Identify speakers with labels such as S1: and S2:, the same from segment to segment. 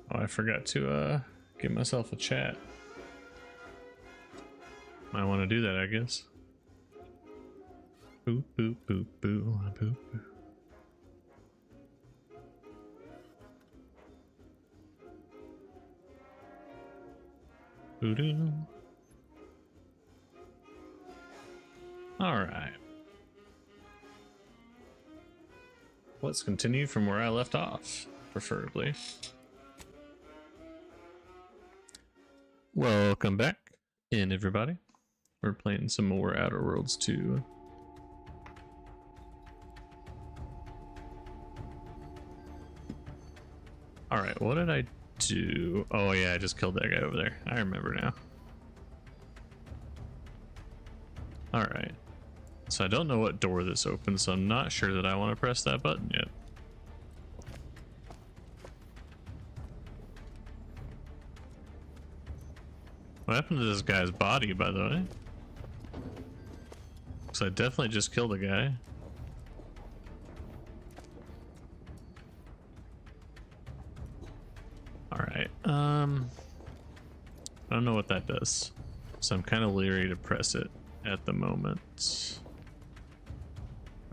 S1: Oh, I forgot to give myself a chat. I want to do that, I guess. Boo, boo, boo, boo, boo, boo. Boo-doo. All right. Let's continue from where I left off, preferably. Welcome back in, everybody. We're playing some more Outer Worlds 2. Alright, what did I do? Oh yeah, I just killed that guy over there. I remember now. Alright. So I don't know what door this opens, so I'm not sure that I want to press that button yet. What happened to this guy's body, by the way? Because I definitely just killed a guy. Alright, I don't know what that does. So I'm kind of leery to press it at the moment.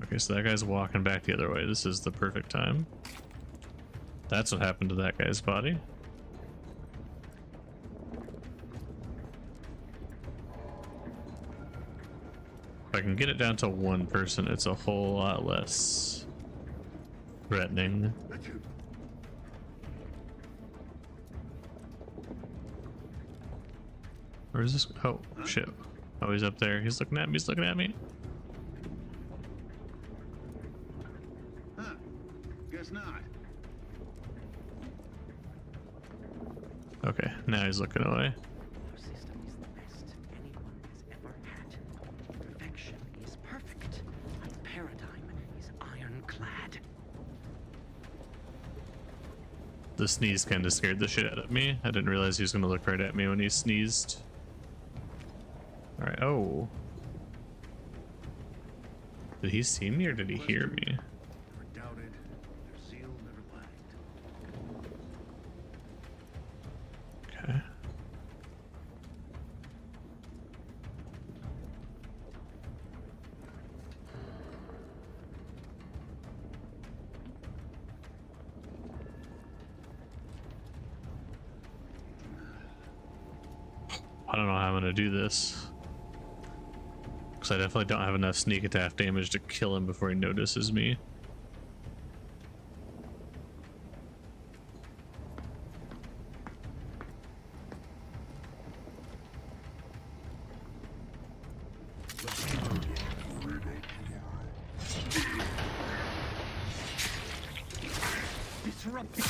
S1: Okay, so that guy's walking back the other way. This is the perfect time. That's what happened to that guy's body. If I can get it down to one person, it's a whole lot less threatening. Where is this? Oh, shit. Oh, he's up there. He's looking at me. He's looking at me.
S2: Huh. Guess not.
S1: Okay, now he's looking away.
S3: Our system is the best anyone has ever had. Perfection is perfect. Our paradigm is ironclad.
S1: The sneeze kind of scared the shit out of me. I didn't realize he was going to look right at me when he sneezed. Alright, oh. Did he see me or did he hear me?
S2: Never doubted. Their zeal never lagged.
S1: Okay. I don't know how I'm gonna do this. Because I definitely don't have enough sneak attack damage to kill him before he notices me.
S3: Disrupt.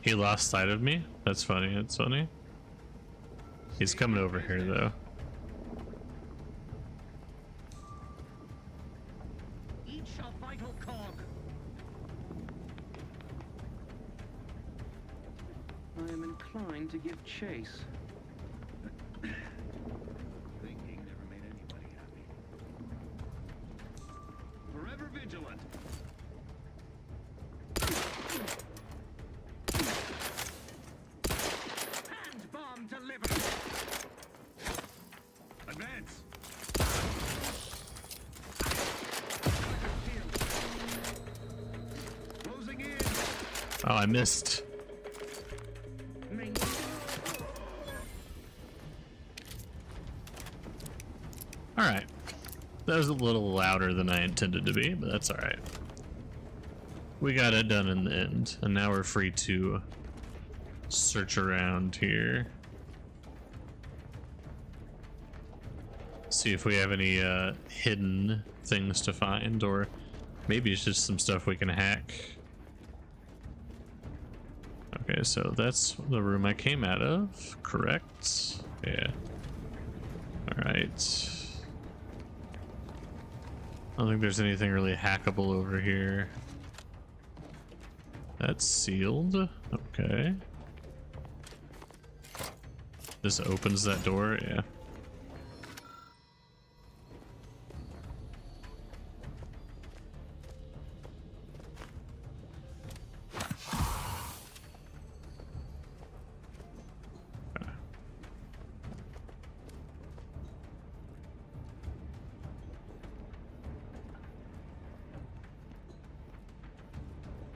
S1: He lost sight of me? That's funny, that's funny. He's coming over here though.
S3: Each a vital cog. I am inclined to give chase.
S2: Thinking never made anybody happy. Forever vigilant.
S3: Hand bomb delivered.
S2: Advance. Closing in.
S1: Oh, I missed. Alright. That was a little louder than I intended to be, but that's alright. We got it done in the end, and now we're free to search around here. See if we have any hidden things to find, or maybe it's just some stuff we can hack. Okay, so that's the room I came out of, correct? Yeah. Alright. don't think there's anything really hackable over here. That's sealed. Okay. This opens that door, yeah.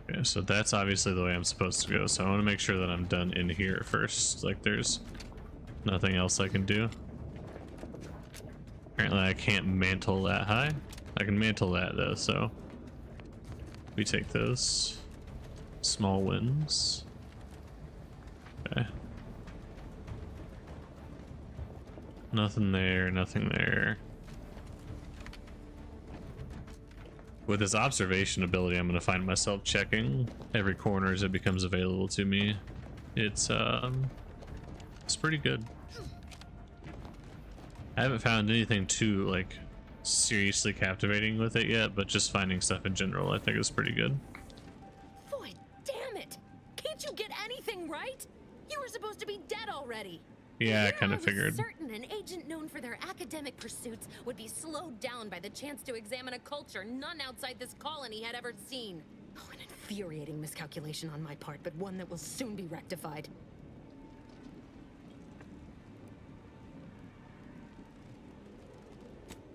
S1: Okay, so that's obviously the way I'm supposed to go, so I want to make sure that I'm done in here first. Like, there's nothing else I can do. Apparently I can't mantle that high. I can mantle that though, so we take those small wins. Okay. Nothing there, nothing there. With this observation ability, I'm going to find myself checking every corner as it becomes available to me. It's pretty good. I haven't found anything too, like, seriously captivating with it yet, but just finding stuff in general I think is pretty good.
S4: Boy, damn it! Can't you get anything right? You were supposed to be dead already.
S1: Yeah, I kind of figured.
S4: I was certain an agent known for their academic pursuits would be slowed down by the chance to examine a culture none outside this colony had ever seen. Oh, an infuriating miscalculation on my part, but one that will soon be rectified.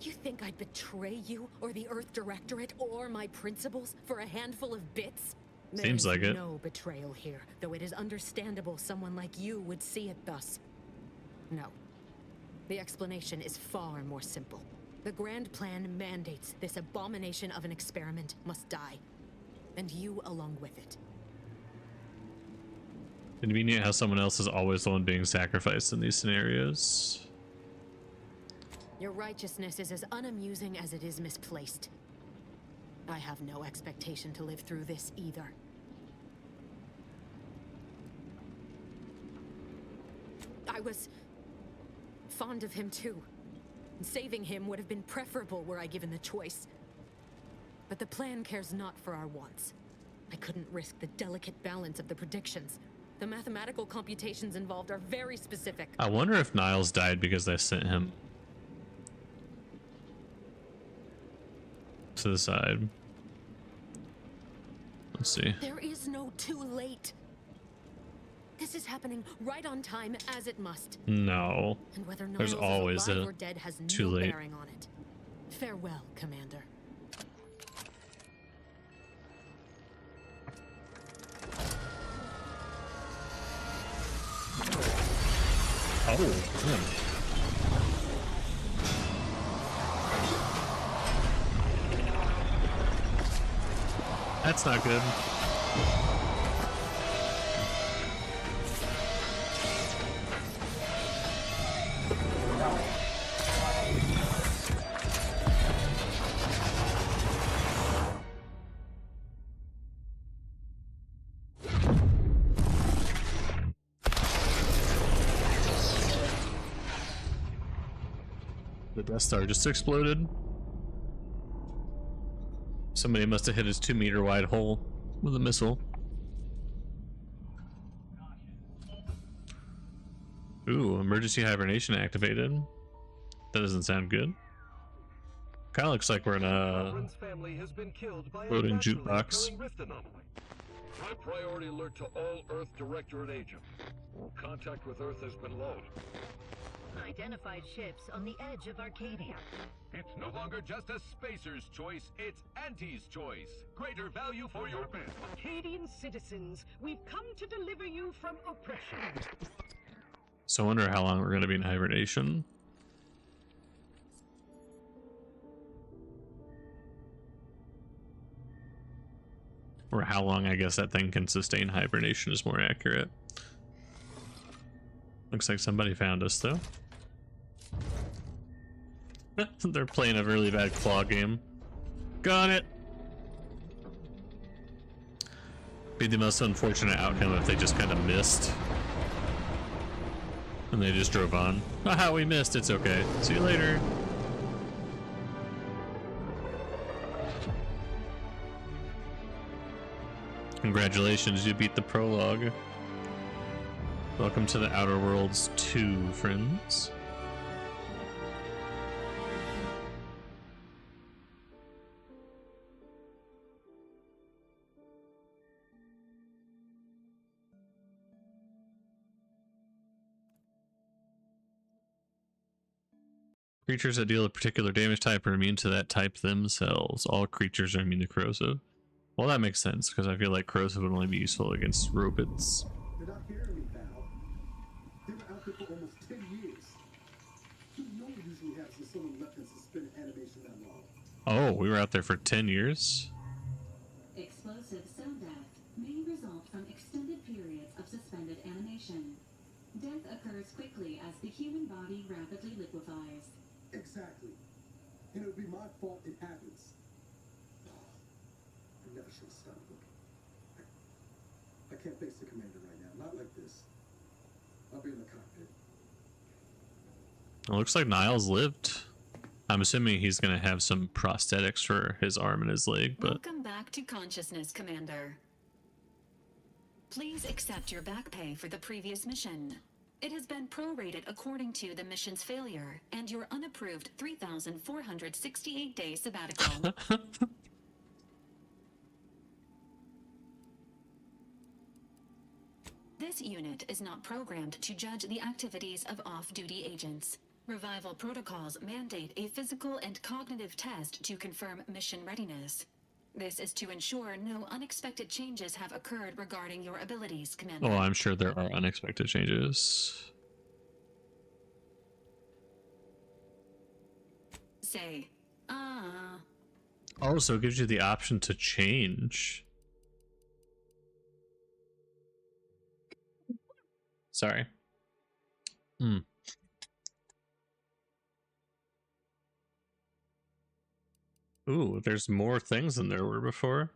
S4: You think I'd betray you, or the Earth Directorate, or my principals for a handful of bits?
S1: Seems like it.
S4: No betrayal here, though it is understandable someone like you would see it thus. No. The explanation is far more simple. The Grand Plan mandates this abomination of an experiment must die. And you along with it.
S1: Convenient how someone else is always the one being sacrificed in these scenarios.
S4: Your righteousness is as unamusing as it is misplaced. I have no expectation to live through this either. I was fond of him too. Saving him would have been preferable were I given the choice. But the plan cares not for our wants. I couldn't risk the delicate balance of the predictions. The mathematical computations involved are very specific.
S1: I wonder if Niles died because I sent him to the side. Let's see.
S4: There is no too late. This is happening right on time, as it must.
S1: No.
S4: And whether Niles
S1: There's always
S4: is alive
S1: a
S4: or dead has
S1: too
S4: no
S1: late.
S4: bearing on it. Farewell, Commander.
S1: Oh, man. That's not good. The Death Star just exploded. Somebody must have hit his 2-meter wide hole with a missile. Ooh, emergency hibernation activated. That doesn't sound good. Kind of looks like we're in a floating jukebox.
S5: High priority alert to all Earth Directorate agents. Contact with Earth has been low.
S6: Identified ships on the edge of Arcadia.
S7: It's no longer just a spacer's choice, it's Auntie's choice. Greater value for your men.
S6: Arcadian citizens, we've come to deliver you from oppression.
S1: So I wonder how long we're going to be in hibernation. Or how long I guess that thing can sustain hibernation is more accurate. Looks like somebody found us though. They're playing a really bad claw game. Got it! Be the most unfortunate outcome if they just kind of missed. And they just drove on. Haha, we missed, it's okay. See you later. Congratulations, you beat the prologue. Welcome to the Outer Worlds 2, friends. Creatures that deal a particular damage type are immune to that type themselves. All creatures are immune to corrosive. Well, that makes sense, because I feel like corrosive would only be useful against robots.
S8: They're not hearing me, pal. They were out there for almost 10 years. You know what usually happens when someone left in suspended animation that long.
S1: Oh, we were out there for 10 years?
S9: Explosive cell death may result from extended periods of suspended animation. Death occurs quickly as the human body rapidly liquefies.
S8: Exactly. And it would be my fault it happens. I never should have stopped looking. I can't face the commander right now. Not like this. I'll be in the cockpit.
S1: It looks like Niles lived. I'm assuming he's going to have some prosthetics for his arm and his leg, but...
S9: Welcome back to consciousness, Commander. Please accept your back pay for the previous mission. It has been prorated according to the mission's failure and your unapproved 3,468-day sabbatical. This unit is not programmed to judge the activities of off-duty agents. Revival protocols mandate a physical and cognitive test to confirm mission readiness. This is to ensure no unexpected changes have occurred regarding your abilities, Commander.
S1: Oh, I'm sure there are unexpected changes.
S9: Say,
S1: Also, it gives you the option to change. Sorry. Ooh, there's more things than there were before.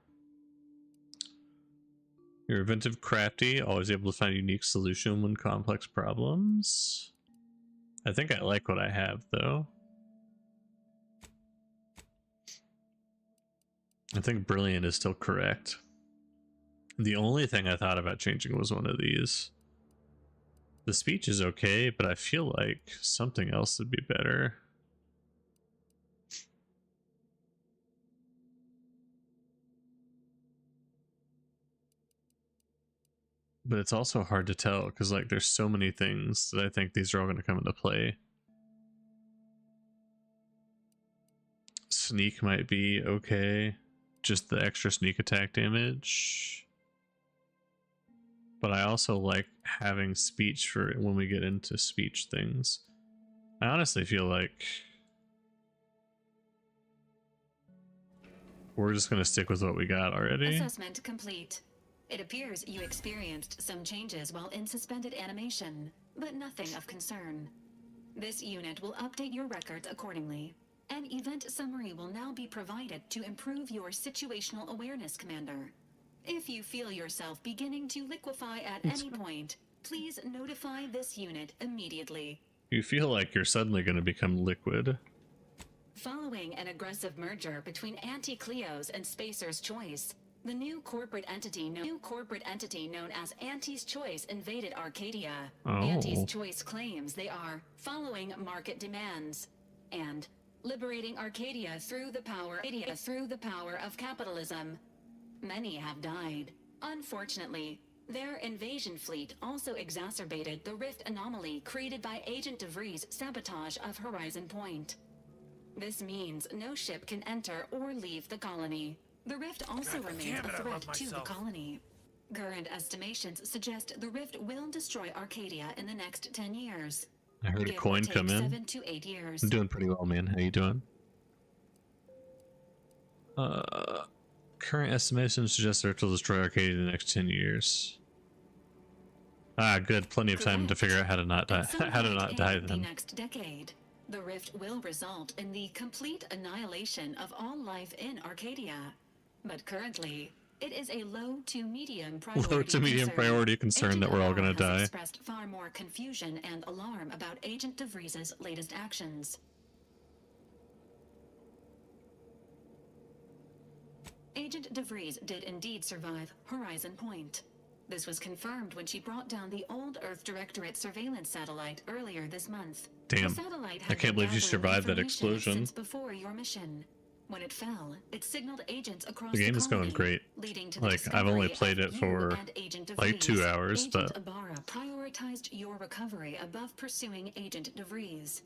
S1: You're inventive, crafty, always able to find a unique solution when complex problems. I think I like what I have, though. I think brilliant is still correct. The only thing I thought about changing was one of these. The speech is okay, but I feel like something else would be better. But it's also hard to tell because like there's so many things that I think these are all going to come into play. Sneak might be okay, just the extra sneak attack damage. But I also like having speech for when we get into speech things. I honestly feel like we're just going to stick with what we got already.
S9: Assessment complete. It appears you experienced some changes while in suspended animation, but nothing of concern. This unit will update your records accordingly. An event summary will now be provided to improve your situational awareness, Commander. If you feel yourself beginning to liquefy at any point, please notify this unit immediately.
S1: You feel like you're suddenly going to become liquid.
S9: Following an aggressive merger between Anti-Cleos and Spacer's Choice, the new corporate entity known as Auntie's Choice invaded Arcadia. Auntie's Choice claims they are following market demands and liberating Arcadia through the power of capitalism. Many have died. Unfortunately, their invasion fleet also exacerbated the rift anomaly created by Agent DeVries' sabotage of Horizon Point. This means no ship can enter or leave the colony. The rift also remains a threat to the colony. Current estimations suggest the rift will destroy Arcadia in the next 10 years.
S1: I heard a coin come in.
S9: 7 to 8 years.
S1: I'm doing pretty well, man. How you doing? Current estimations suggest the rift will destroy Arcadia in the next 10 years. Ah, good. Plenty of time to figure out how to not die. How to not die
S9: The
S1: then.
S9: next decade, the rift will result in the complete annihilation of all life in Arcadia. But currently, it is a low to medium priority
S1: Low to medium priority concern that we're all gonna
S9: has
S1: die.
S9: expressed far more confusion and alarm about Agent DeVries' latest actions. Agent DeVries did indeed survive Horizon Point. This was confirmed when she brought down the old Earth Directorate surveillance satellite earlier this month.
S1: Damn.
S9: The satellite
S1: I
S9: had
S1: can't
S9: been
S1: believe you
S9: gathering
S1: survived that
S9: information
S1: explosion.
S9: Since before your mission. When it fell, it signaled agents across
S1: The game is going
S9: colony,
S1: great.
S9: leading to the
S1: Like, I've only
S9: discovery
S1: played
S9: of
S1: it
S9: you
S1: for
S9: and Agent
S1: like 2
S9: DeVries.
S1: hours,
S9: Agent
S1: but
S9: Ibarra prioritized your recovery above pursuing Agent DeVries.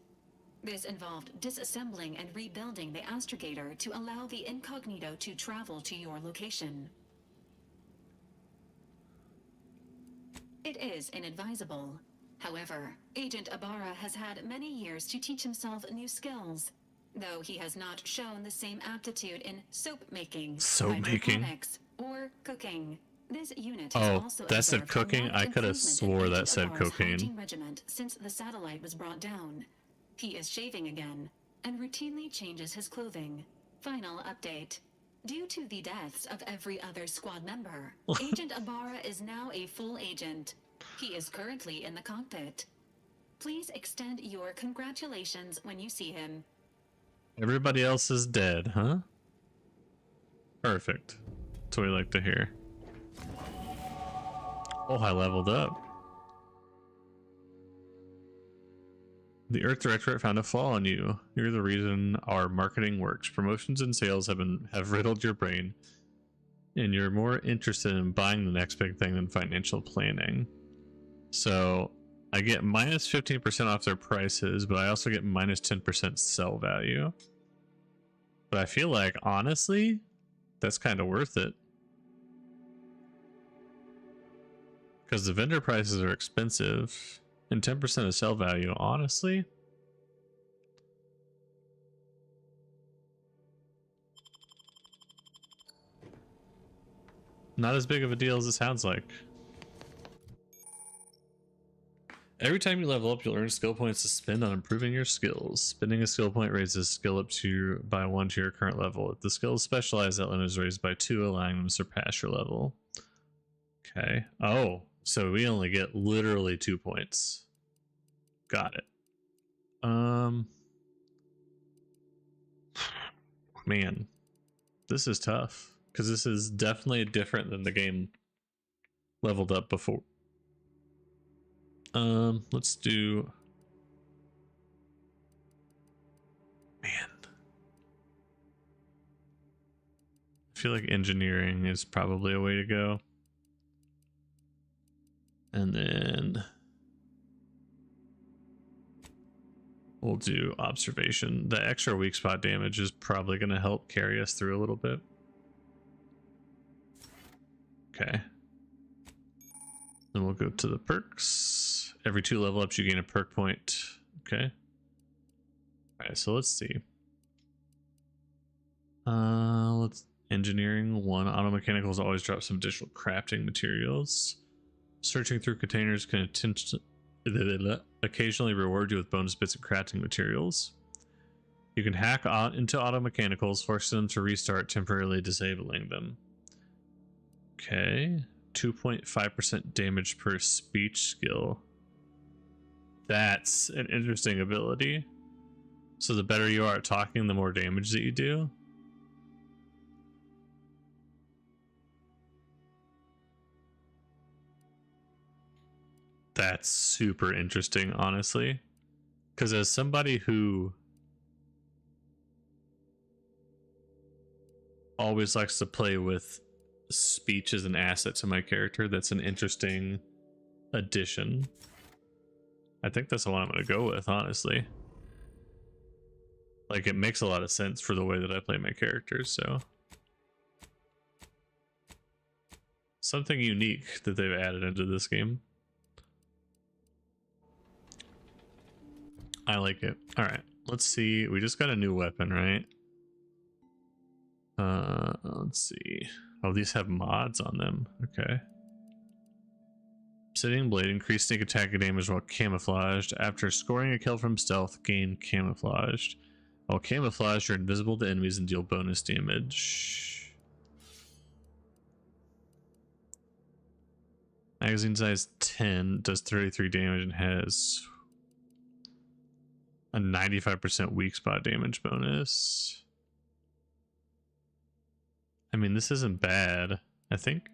S9: This involved disassembling and rebuilding the astrogator to allow the incognito to travel to your location. It is inadvisable. However, Agent Ibarra has had many years to teach himself new skills, though he has not shown the same aptitude in soap making, hydroponics, or cooking. This unit has also
S1: that said
S9: observed a
S1: cooking?
S9: marked
S1: I could have
S9: improvement in
S1: swore that
S9: Agent
S1: said
S9: Ibarra's
S1: cocaine.
S9: hygiene regiment since the satellite was brought down. He is shaving again, and routinely changes his clothing. Final update. Due to the deaths of every other squad member, Agent Ibarra is now a full agent. He is currently in the cockpit. Please extend your congratulations when you see him.
S1: everybody else is dead, huh? Perfect. That's what we like to hear. Oh, I leveled up. The Earth Directorate found a flaw in you. You're the reason our marketing works. Promotions and sales have riddled your brain, and you're more interested in buying the next big thing than financial planning. So I get minus 15% off their prices, but I also get minus 10% sell value. But I feel like, honestly, that's kind of worth it. Because the vendor prices are expensive, and 10% of sell value, honestly. Not as big of a deal as it sounds like. Every time you level up, you'll earn skill points to spend on improving your skills. Spending a skill point raises a skill up by 1 to your current level. If the skill is specialized, that limit is raised by 2, allowing them to surpass your level. Okay. Oh, so we only get literally 2 points. Got it. Man, this is tough because this is definitely different than the game leveled up before. Let's do, man, I feel like engineering is probably a way to go. And then we'll do observation. The extra weak spot damage is probably going to help carry us through a little bit. Okay. Then we'll go to the perks. Every 2 level ups, you gain a perk point. Okay. Alright, so let's see. Let's engineering 1. Auto mechanicals always drop some additional crafting materials. Searching through containers can occasionally reward you with bonus bits of crafting materials. You can hack into auto mechanicals, forcing them to restart, temporarily disabling them. Okay. 2.5% damage per speech skill. That's an interesting ability. So the better you are at talking, the more damage that you do. That's super interesting, honestly. Because as somebody who always likes to play with speech as an asset to my character, that's an interesting addition. I think that's the one I'm going to go with, honestly. Like, it makes a lot of sense for the way that I play my characters, so. Something unique that they've added into this game. I like it. Alright, let's see. We just got a new weapon, right? Let's see. Oh, these have mods on them. Okay. Obsidian Blade, increased sneak attack damage while camouflaged. After scoring a kill from stealth, gain camouflaged. While camouflaged, you're invisible to enemies and deal bonus damage. Magazine size 10, does 33 damage and has a 95% weak spot damage bonus. I mean, this isn't bad, I think.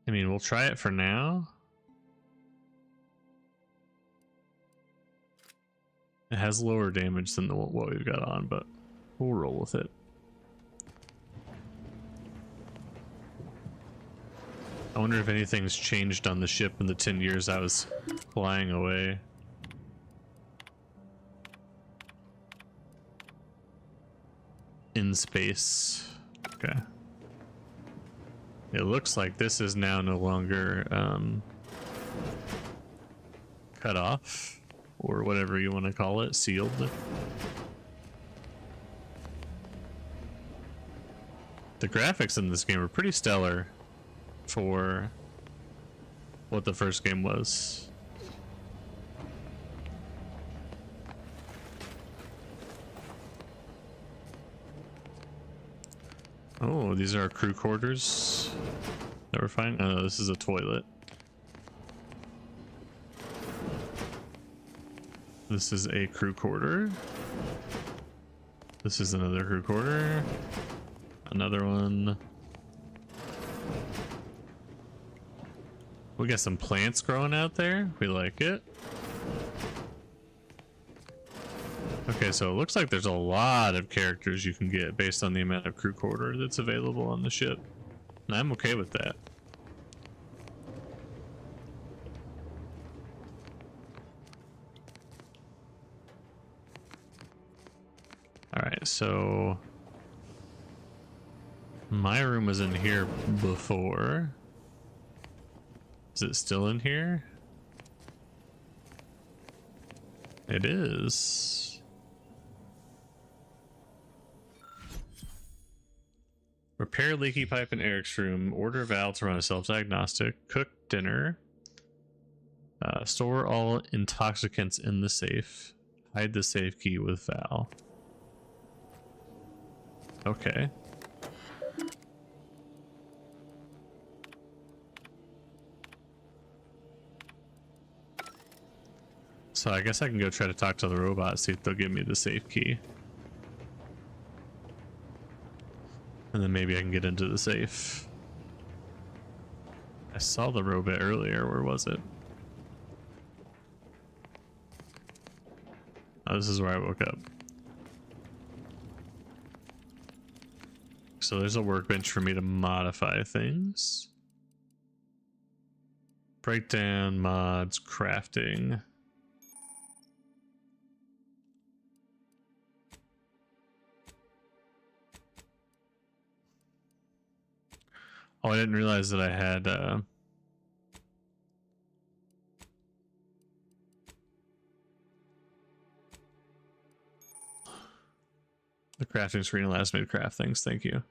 S1: I mean, we'll try it for now. It has lower damage than what we've got on, but we'll roll with it. I wonder if anything's changed on the ship in the 10 years I was flying away. In space. Okay. It looks like this is now no longer cut off, or whatever you want to call it, sealed. The graphics in this game are pretty stellar for what the first game was. Oh, these are our crew quarters that we're finding. Oh, this is a toilet. This is a crew quarter. This is another crew quarter. Another one. We got some plants growing out there. We like it. Okay, so it looks like there's a lot of characters you can get based on the amount of crew quarter that's available on the ship. And I'm okay with that. Alright, so my room was in here before. Is it still in here? It is. Repair leaky pipe in Eric's room. Order Val to run a self-diagnostic. Cook dinner. Store all intoxicants in the safe. Hide the safe key with Val. Okay. So I guess I can go try to talk to the robot, see if they'll give me the safe key. And then maybe I can get into the safe. I saw the robot earlier. Where was it? Oh, this is where I woke up. So there's a workbench for me to modify things. Breakdown, mods, crafting. Oh, I didn't realize that I had the crafting screen allows me to craft things. Thank you.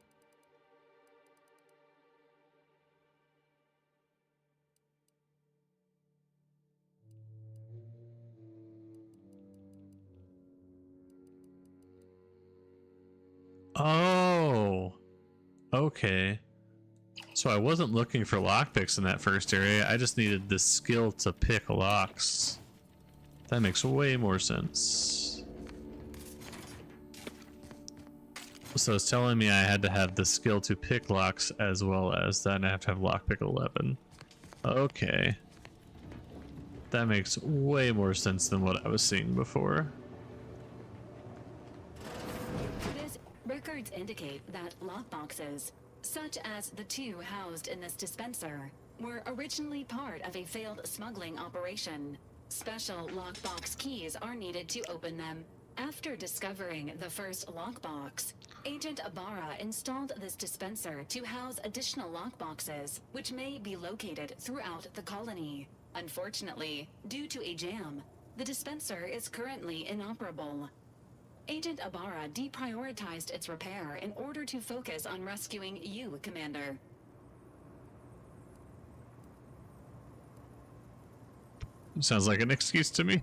S1: Oh, okay. So I wasn't looking for lockpicks in that first area. I just needed the skill to pick locks. That makes way more sense. So it's telling me I had to have the skill to pick locks as well as that, and I have to have lockpick 11. Okay. That makes way more sense than what I was seeing before.
S9: Records indicate that lockboxes, such as the two housed in this dispenser, were originally part of a failed smuggling operation. Special lockbox keys are needed to open them. After discovering the first lockbox, Agent Ibarra installed this dispenser to house additional lockboxes, which may be located throughout the colony. Unfortunately, due to a jam, the dispenser is currently inoperable. Agent Ibarra deprioritized its repair in order to focus on rescuing you, Commander.
S1: Sounds like an excuse to me.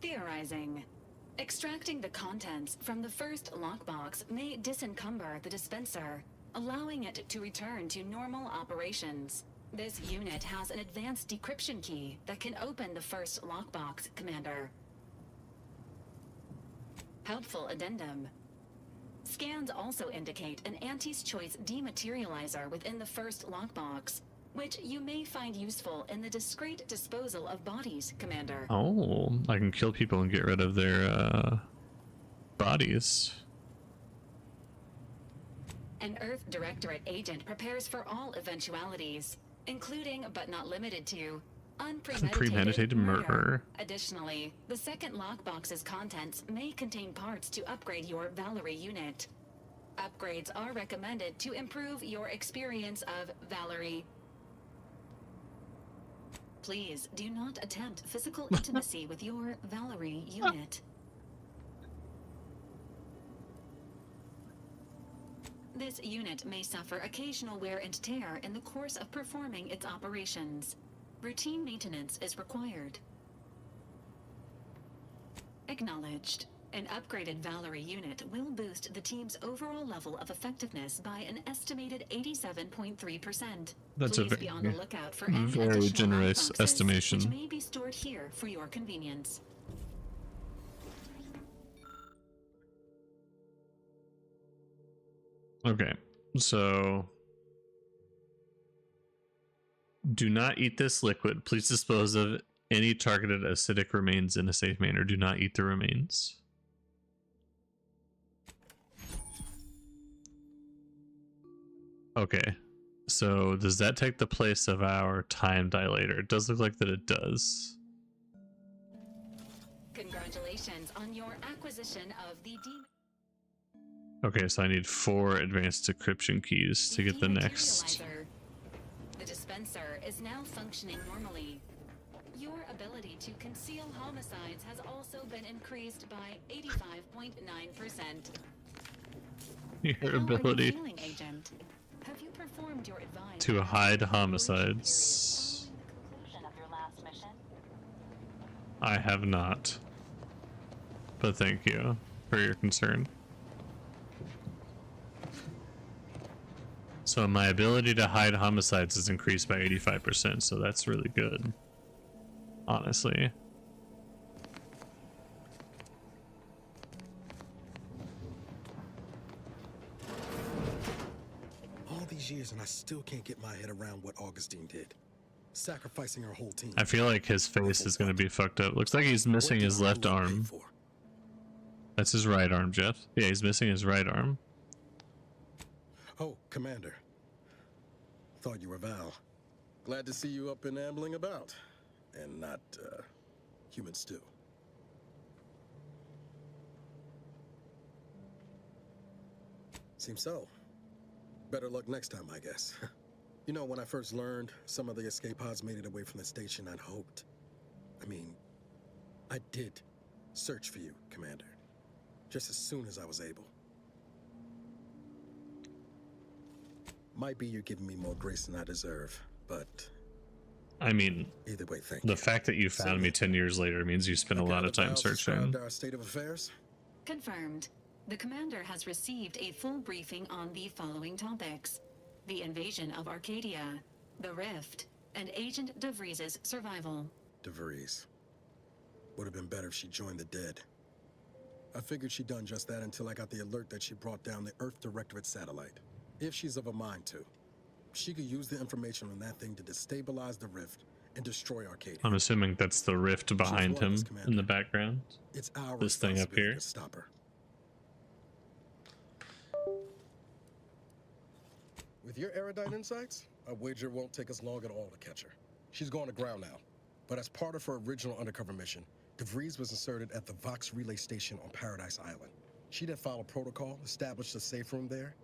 S9: Theorizing. Extracting the contents from the first lockbox may disencumber the dispenser, allowing it to return to normal operations. This unit has an advanced decryption key that can open the first lockbox, Commander. Helpful addendum. Scans also indicate an Auntie's Choice dematerializer within the first lockbox, which you may find useful in the discreet disposal of bodies, Commander.
S1: Oh, I can kill people and get rid of their bodies.
S9: An Earth Directorate agent prepares for all eventualities, including but not limited to unpremeditated murder. Additionally, the second lockbox's contents may contain parts to upgrade your Valerie unit. Upgrades are recommended to improve your experience of Valerie. Please do not attempt physical intimacy with your Valerie unit. This unit may suffer occasional wear and tear in the course of performing its operations. Routine maintenance is required. Acknowledged. An upgraded Valerie unit will boost the team's overall level of effectiveness by an estimated 87.3%.
S1: That's
S9: Please
S1: a
S9: be on the lookout for any
S1: very
S9: additional
S1: generous
S9: boxes,
S1: estimation.
S9: which may be stored here for your convenience.
S1: Okay, so do not eat this liquid. Please dispose of any targeted acidic remains in a safe manner. Do not eat the remains. Okay, so does that take the place of our time dilator? It does look like that it does.
S9: Congratulations on your acquisition of the
S1: Okay, so I need 4 advanced decryption keys to get the next.
S9: The dispenser is now functioning normally. Your ability to conceal homicides has also been increased by 85.9%.
S1: Your ability
S9: Agent? Have you performed your advice
S1: to hide homicides.
S9: conclusion of your last mission?
S1: I have not. But thank you for your concern. So my ability to hide homicides is increased by 85%, so that's really good. Honestly.
S8: All these years and I still can't get my head around what Augustine did. Sacrificing her whole team.
S1: I feel like his face is going to be fucked up. Looks like he's missing his left arm. That's his right arm, Jeff. Yeah, he's missing his right arm.
S8: Oh, Commander. Thought you were Val. Glad to see you up and ambling about. And not, human stew. Seems so. Better luck next time, I guess. You know, when I first learned some of the escape pods made it away from the station, I'd hoped. I did search for you, Commander. Just as soon as I was able. Might be you're giving me more grace than I deserve, but
S1: I mean,
S8: either way, thank
S1: the
S8: you.
S1: fact that you found me 10 years later means you spent a lot of time searching.
S8: Our state of affairs?
S9: Confirmed. The commander has received a full briefing on the following topics: the invasion of Arcadia, the Rift, and Agent DeVries's survival.
S8: DeVries. Would have been better if she joined the dead. I figured she'd done just that until I got the alert that she brought down the Earth Directorate satellite. If she's of a mind to, she could use the information on that thing to destabilize the Rift and destroy Arcadia.
S1: I'm assuming that's the rift behind him in the background.
S8: It's our
S1: this thing up here.
S8: to stop her. With your erudite insights, I wager it won't take us long at all to catch her. She's going to ground now, but as part of her original undercover mission, DeVries was inserted at the Vox relay station on Paradise Island. She'd have followed protocol, established a safe room there.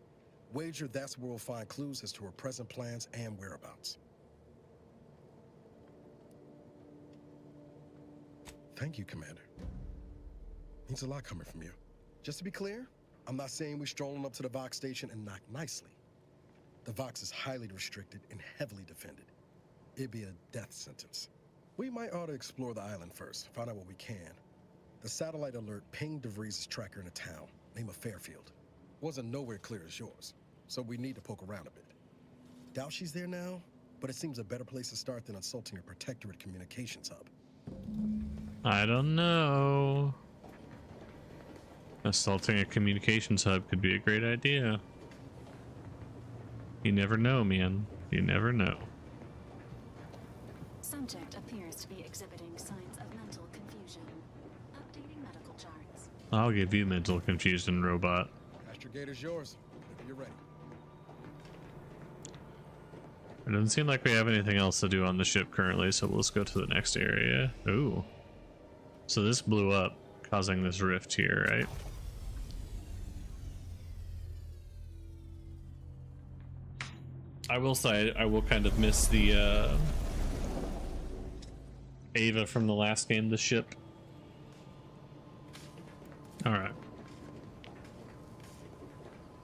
S8: Wager that's where we'll find clues as to her present plans and whereabouts. Thank you, Commander. Means a lot coming from you. Just to be clear, I'm not saying we're strolling up to the Vox station and knock nicely. The Vox is highly restricted and heavily defended. It'd be a death sentence. We might ought to explore the island first, find out what we can. The satellite alert pinged DeVries' tracker in a town, name of Fairfield. Wasn't nowhere clear as yours, so we need to poke around a bit. Doubt she's there now, but it seems a better place to start than insulting her Protectorate communications hub.
S1: I don't know. Assaulting a communications hub could be a great idea. You never know, man. You never know.
S9: Subject appears to be exhibiting signs of mental confusion. Updating medical charts.
S1: I'll give you mental confusion, robot.
S8: Astrogator's yours. Whenever you're ready.
S1: It doesn't seem like we have anything else to do on the ship currently, so let's go to the next area. Ooh. So this blew up, causing this rift here, right? I will say, I will kind of miss the Ava from the last game, the ship. Alright.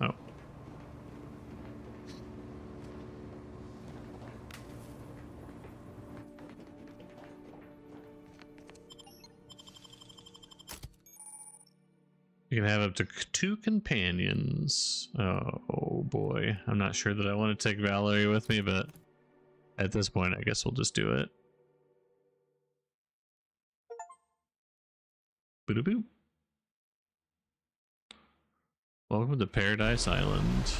S1: Oh. You can have up to 2 companions. Oh boy. I'm not sure that I want to take Valerie with me, but at this point, I guess we'll just do it. Boo-doo-boo. Welcome to Paradise Island.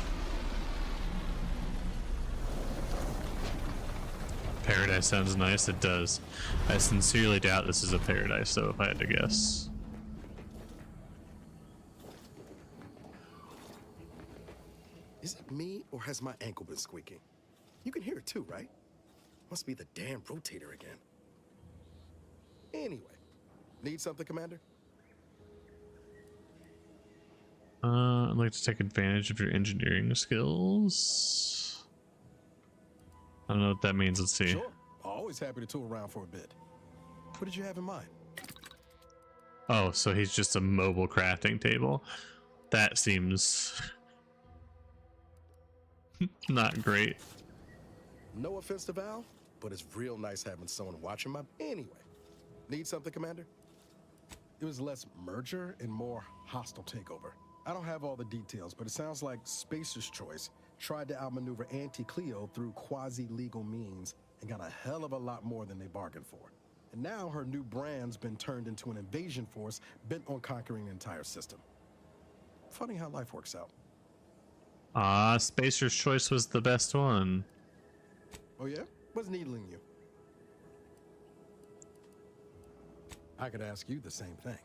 S1: Paradise sounds nice. It does. I sincerely doubt this is a paradise, though, if I had to guess.
S8: Is it me, or has my ankle been squeaking? You can hear it too, right? Must be the damn rotator again. Anyway, need something, Commander?
S1: I'd like to take advantage of your engineering skills. I don't know what that means. Let's see.
S8: Sure. Always happy to tool around for a bit. What did you have in mind?
S1: Oh, so he's just a mobile crafting table. That seems not great.
S8: No offense to Val, but it's real nice having someone watching my... Anyway, need something, Commander? It was less merger and more hostile takeover. I don't have all the details, but it sounds like Spacer's Choice tried to outmaneuver Auntie Cleo through quasi-legal means and got a hell of a lot more than they bargained for. And now her new brand's been turned into an invasion force bent on conquering the entire system. Funny how life works out.
S1: Ah, Spacer's Choice was the best one.
S8: Oh yeah? What's needling you? I could ask you the same thing.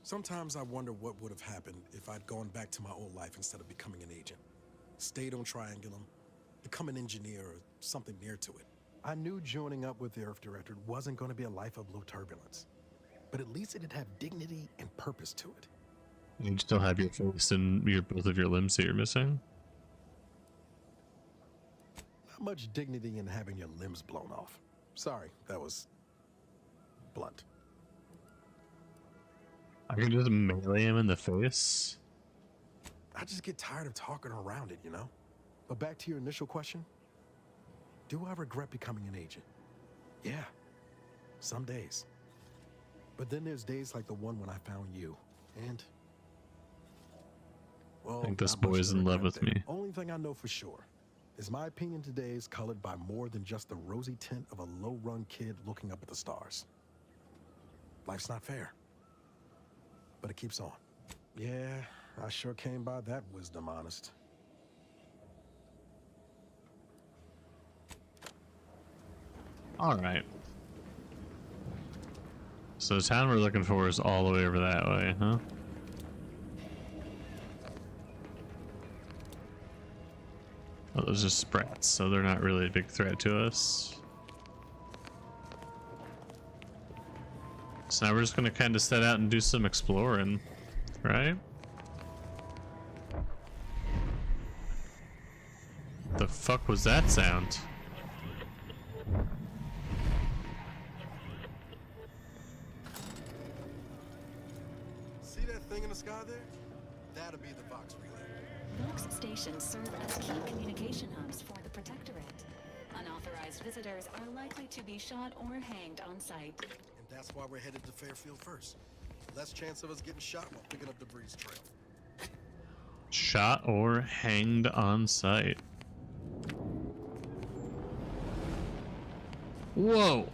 S8: Sometimes I wonder what would have happened if I'd gone back to my old life instead of becoming an agent. Stayed on Triangulum, become an engineer or something near to it. I knew joining up with the Earth Directorate wasn't going to be a life of low turbulence, but at least it'd have dignity and purpose to it.
S1: You still have your face and both of your limbs that you're missing?
S8: Not much dignity in having your limbs blown off. Sorry, that was blunt.
S1: I can just melee him in the face?
S8: I just get tired of talking around it, you know? But back to your initial question. Do I regret becoming an agent? Yeah, some days. But then there's days like the one when I found you, and... well,
S1: I think this
S8: not much
S1: boy's
S8: to
S1: in love
S8: regret
S1: with
S8: there.
S1: me.
S8: Only thing I know for sure is my opinion today is colored by more than just the rosy tint of a low-run kid looking up at the stars. Life's not fair. But it keeps on. Yeah, I sure came by that wisdom, honest.
S1: Alright. So the town we're looking for is all the way over that way, huh? Oh, those are sprats, so they're not really a big threat to us. So now we're just gonna kind of set out and do some exploring, right? The fuck was that sound?
S8: See that thing in the sky there? That'll be the Vox relay.
S9: Vox stations serve as key communication hubs for the Protectorate. Unauthorized visitors are likely to be shot or hanged on site.
S8: And that's why we're headed to Fairfield first. Less chance of us getting shot while picking up the Breeze Trail.
S1: Shot or hanged on sight. Whoa!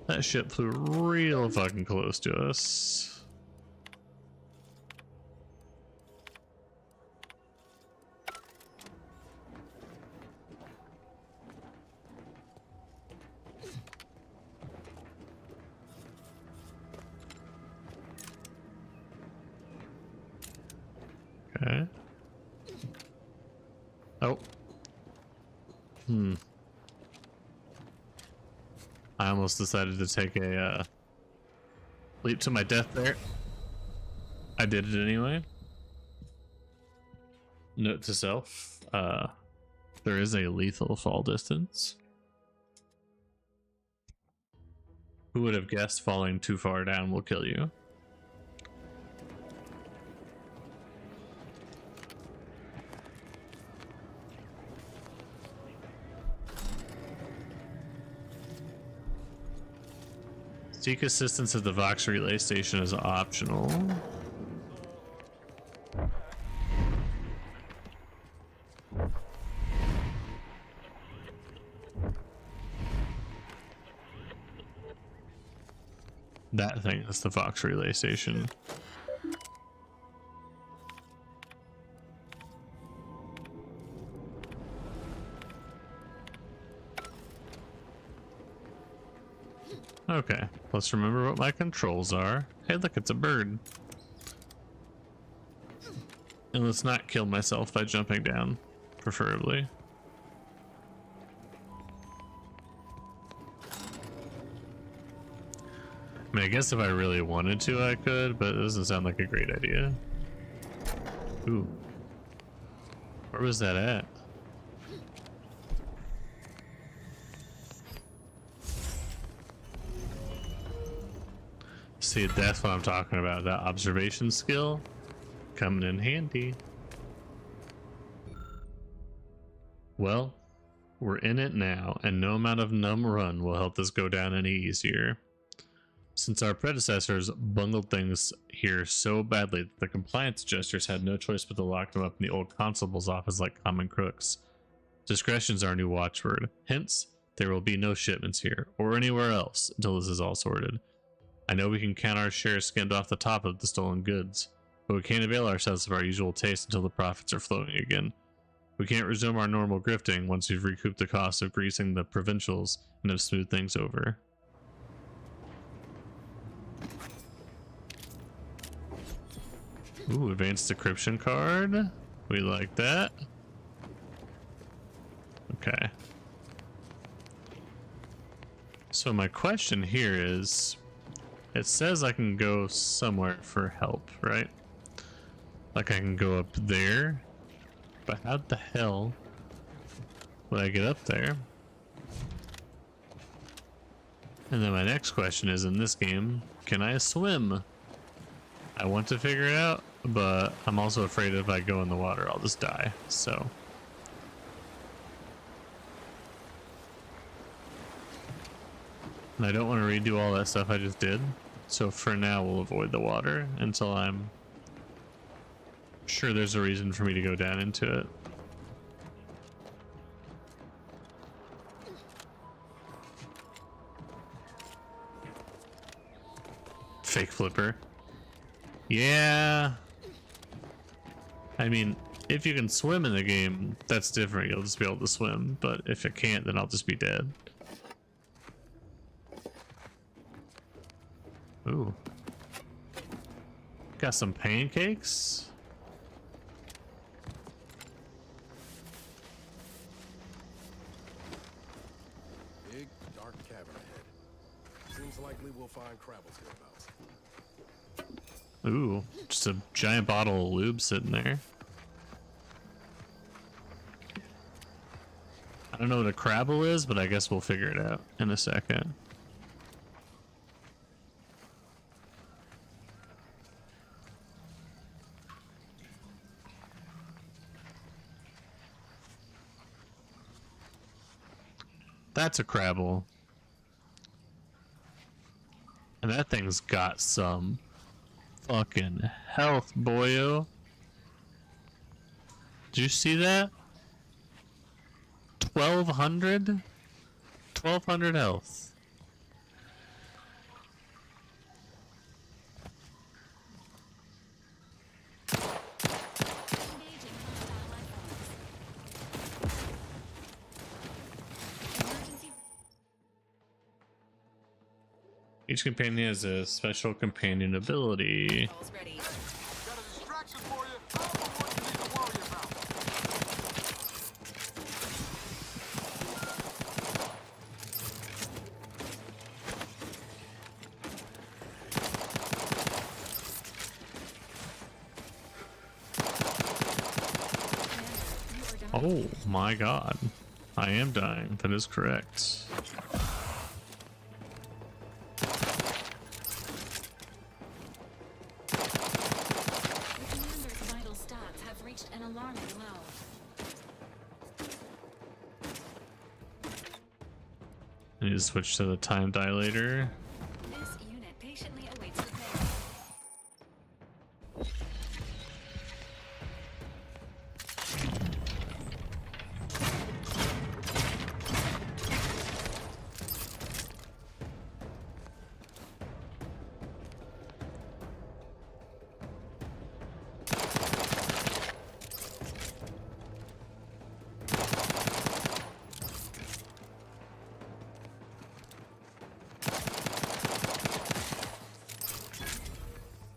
S1: That ship flew real fucking close to us. Okay. Oh. I almost decided to take a leap to my death there. I did it anyway. Note to self, there is a lethal fall distance. Who would have guessed falling too far down will kill you? Seek assistance at the Vox relay station is optional. That thing is the Vox relay station. Okay, let's remember what my controls are. Hey, look, it's a bird. And let's not kill myself by jumping down, preferably. I mean, I guess if I really wanted to, I could, but it doesn't sound like a great idea. Ooh. Where was that at? See, that's what I'm talking about. That observation skill coming in handy. Well, we're in it now, and no amount of numb run will help this go down any easier. Since our predecessors bungled things here so badly that the compliance adjusters had no choice but to lock them up in the old constable's office like common crooks. Discretion's our new watchword. Hence, there will be no shipments here, or anywhere else, until this is all sorted. I know we can count our share skimmed off the top of the stolen goods, but we can't avail ourselves of our usual taste until the profits are flowing again. We can't resume our normal grifting once we've recouped the cost of greasing the provincials and have smoothed things over. Ooh, advanced decryption card. We like that. Okay. So my question here is, it says I can go somewhere for help, right? Like I can go up there, but how the hell would I get up there? And then my next question is, in this game, can I swim? I want to figure it out, but I'm also afraid if I go in the water, I'll just die, so. And I don't want to redo all that stuff I just did. So for now, we'll avoid the water until I'm sure there's a reason for me to go down into it. Fake flipper. Yeah. I mean, if you can swim in the game, that's different. You'll just be able to swim. But if it can't, then I'll just be dead. Ooh. Got some pancakes.
S8: Big, dark cavern ahead. Seems likely we'll find Crabbles hereabouts.
S1: Ooh, just a giant bottle of lube sitting there. I don't know what a Crabble is, but I guess we'll figure it out in a second. That's a Crabble. And that thing's got some fucking health, boyo. Did you see that? 1200? 1200 health.
S9: Engaging hostile life forms. Emergency.
S1: Each companion has a special companion ability.
S9: Calls ready.
S7: Got a distraction for you. I'm the one you need to worry about.
S1: Oh my god. I am dying. That is correct.
S9: The commander's vital stats have reached an alarming low.
S1: I need to switch to the time dilator.
S9: This unit patiently awaits repair.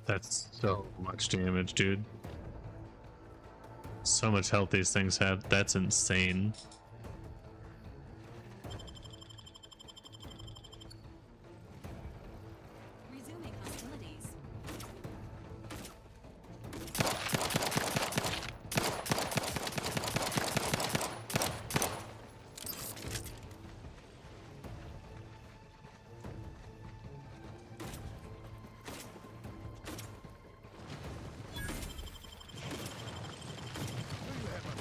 S1: That's so much damage, dude. So much health these things have. That's insane.
S9: Resuming hostilities.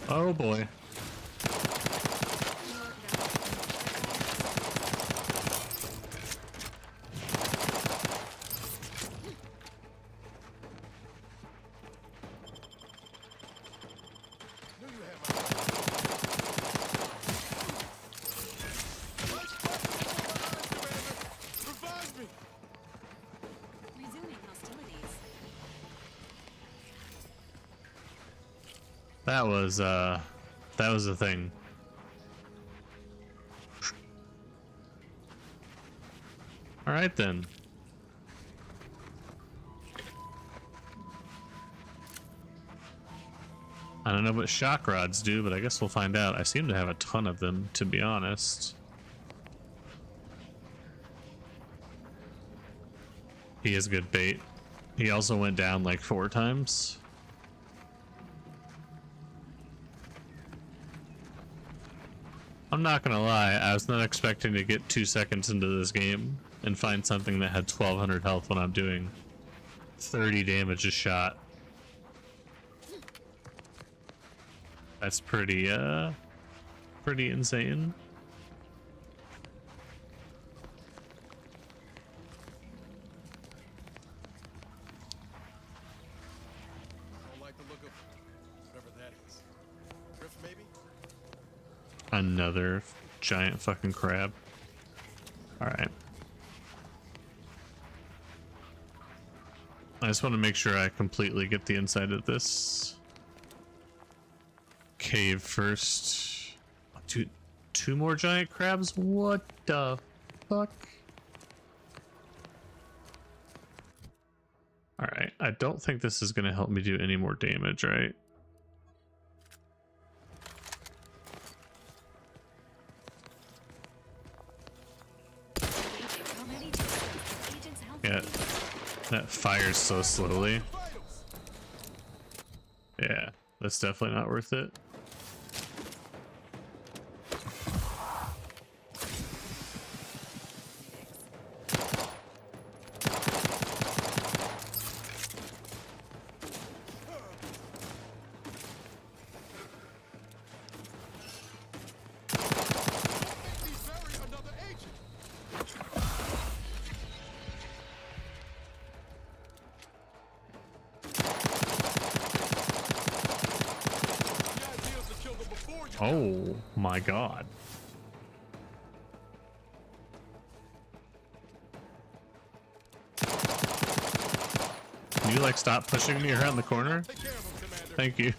S1: Oh boy.
S9: Resuming hostilities.
S1: That was the thing. All right then. I don't know what shock rods do, but I guess we'll find out. I seem to have a ton of them, to be honest. He is good bait. He also went down like 4 times. I'm not gonna lie, I was not expecting to get 2 seconds into this game and find something that had 1200 health when I'm doing 30 damage a shot. That's pretty insane.
S8: I don't like the look of whatever that is. Drift, maybe?
S1: Another giant fucking crab. Alright. I just want to make sure I completely get the inside of this cave first. Dude, 2 more giant crabs? What the fuck? Alright, I don't think this is going to help me do any more damage, right?
S9: Engaging already to the agent's health.
S1: Yeah, that fires so slowly. Yeah, that's definitely not worth it. Oh my god. Can you like stop pushing me around the corner? Thank you.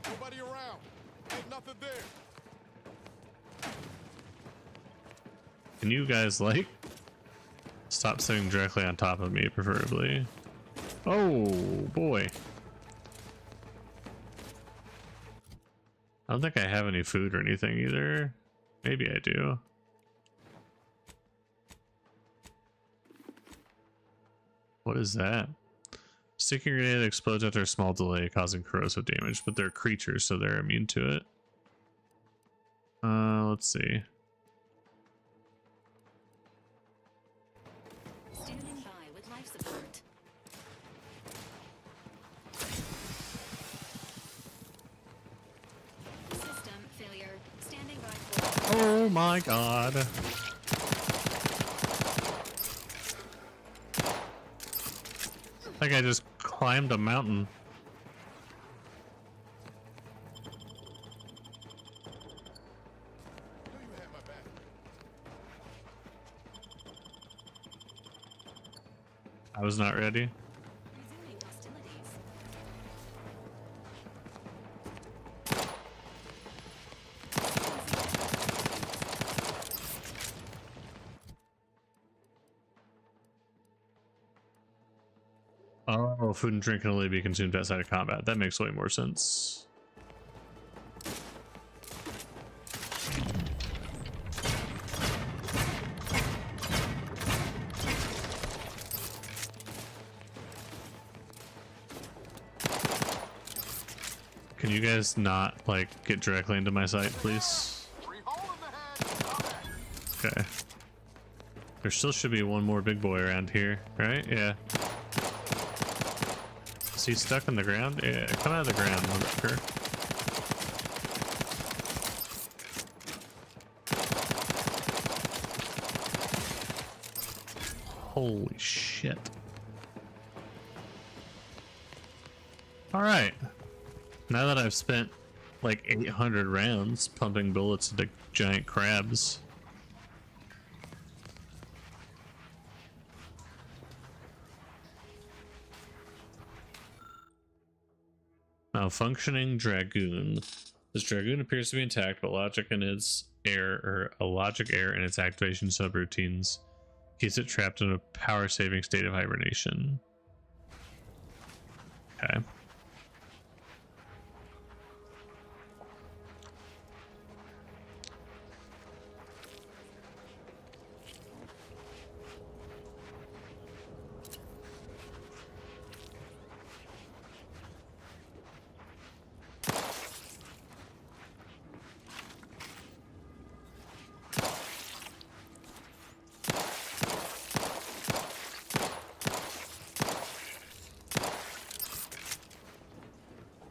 S10: Nobody around. Ain't nothing there.
S1: Can you guys like stop sitting directly on top of me, preferably? Oh boy. I don't think I have any food or anything either. Maybe I do. What is that? Sticky grenade explodes after a small delay, causing corrosive damage, but they're creatures, so they're immune to it. Let's see.
S9: Standing by with life support. System failure. Standing by for...
S1: Oh my god. Like I just climbed a mountain. I was not ready.
S9: Resuming hostilities.
S1: Oh, food and drink can only be consumed outside of combat. That makes way more sense. Can you guys not, like, get directly into my sight, please? Okay. There still should be one more big boy around here, right? Yeah. Is he stuck in the ground? Yeah, come out of the ground, motherfucker. Holy shit. Alright. Now that I've spent like 800 rounds pumping bullets into giant crabs. Malfunctioning Dragoon. This Dragoon appears to be intact, but logic in its a logic error in its activation subroutines keeps it trapped in a power-saving state of hibernation. Okay.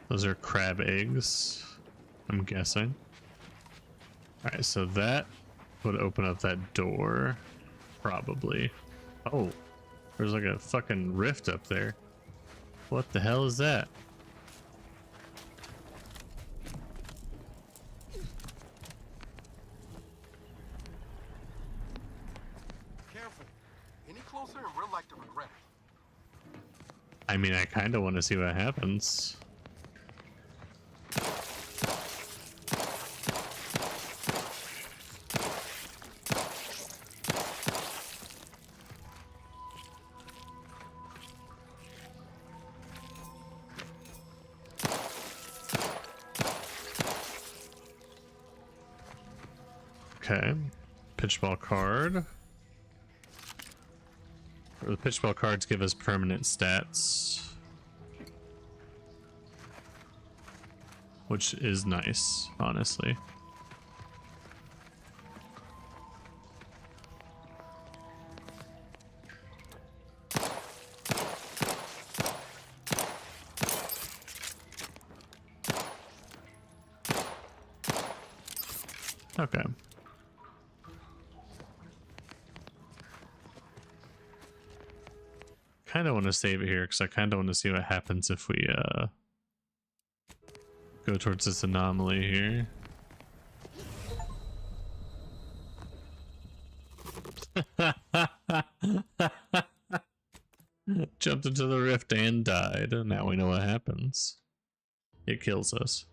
S1: Those are crab eggs, I'm guessing. Alright, so that would open up that door, probably. Oh, there's like a fucking rift up there. What the hell is that?
S10: Careful. Any closer and we're like to regret it.
S1: I mean, I kind of want to see what happens. Okay, pitchball card. The pitchball cards give us permanent stats, which is nice, honestly. Okay. Kind of want to save it here because I kind of want to see what happens if we go towards this anomaly here. jumped into the rift and died. Now we know what happens. It kills us.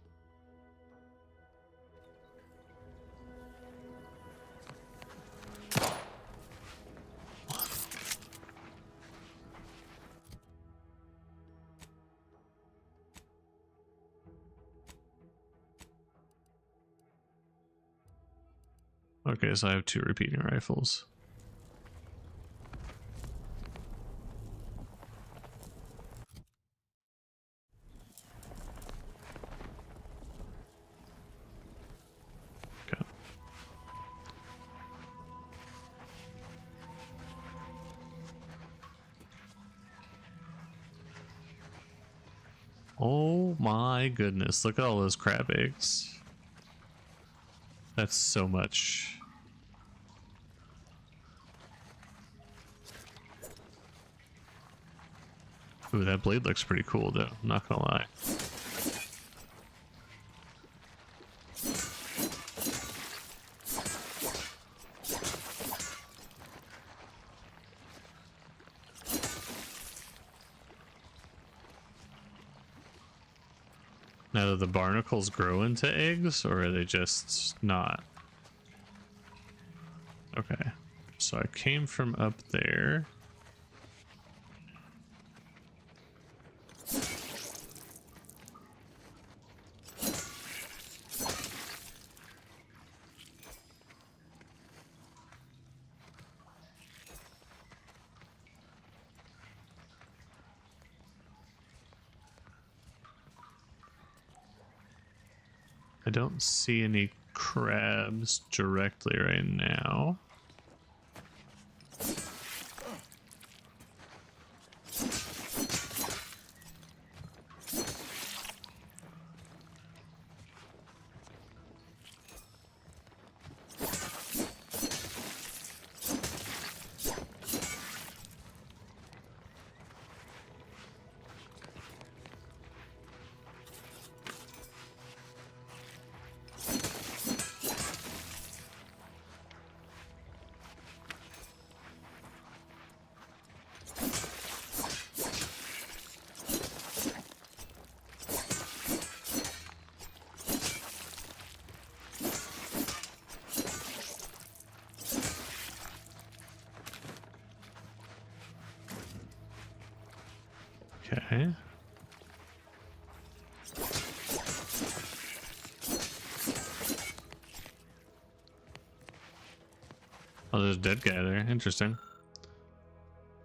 S1: Okay, so I have 2 repeating rifles. Okay. Oh my goodness, look at all those crab eggs. That's so much. Ooh, that blade looks pretty cool though, I'm not gonna lie. Now, do the barnacles grow into eggs, or are they just not? Okay, so I came from up there. I don't see any crabs directly right now. Okay. Oh, there's a dead guy there. Interesting.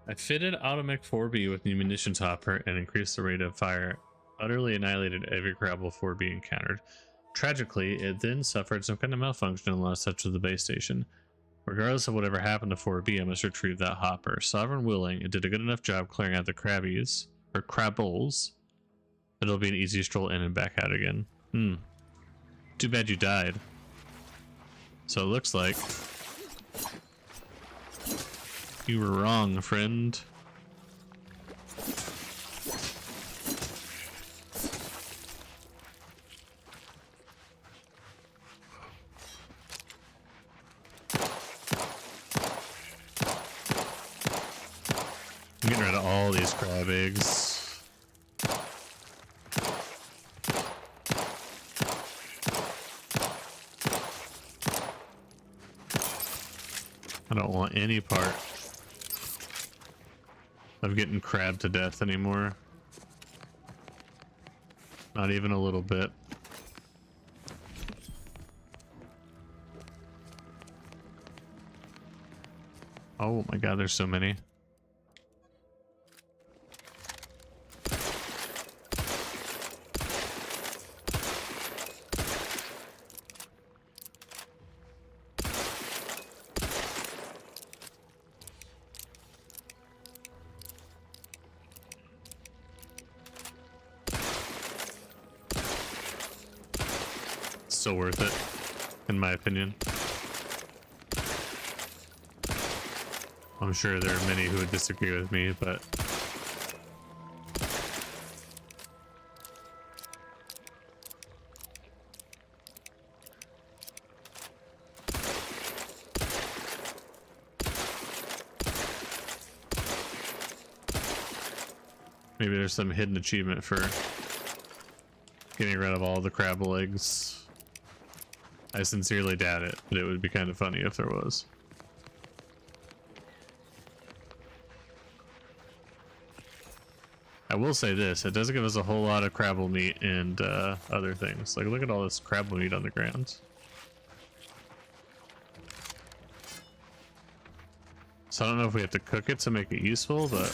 S1: I fitted Automech 4B with new munitions hopper and increased the rate of fire. Utterly annihilated every Crabble 4B encountered. Tragically, it then suffered some kind of malfunction and lost touch with the base station. Regardless of whatever happened to 4B, I must retrieve that hopper. Sovereign willing, it did a good enough job clearing out the crabbies, or crabbles. It'll be an easy stroll in and back out again. Too bad you died. So it looks like you were wrong, friend. I'm getting rid of all these crab eggs. I don't want any part of getting crabbed to death anymore. Not even a little bit. Oh my god, there's so many. Still worth it, in my opinion. I'm sure there are many who would disagree with me, but Maybe there's some hidden achievement for getting rid of all the crab legs. I sincerely doubt it, but it would be kind of funny if there was. I will say this, it does give us a whole lot of crabble meat and other things. Like, look at all this crabble meat on the ground. So I don't know if we have to cook it to make it useful, but...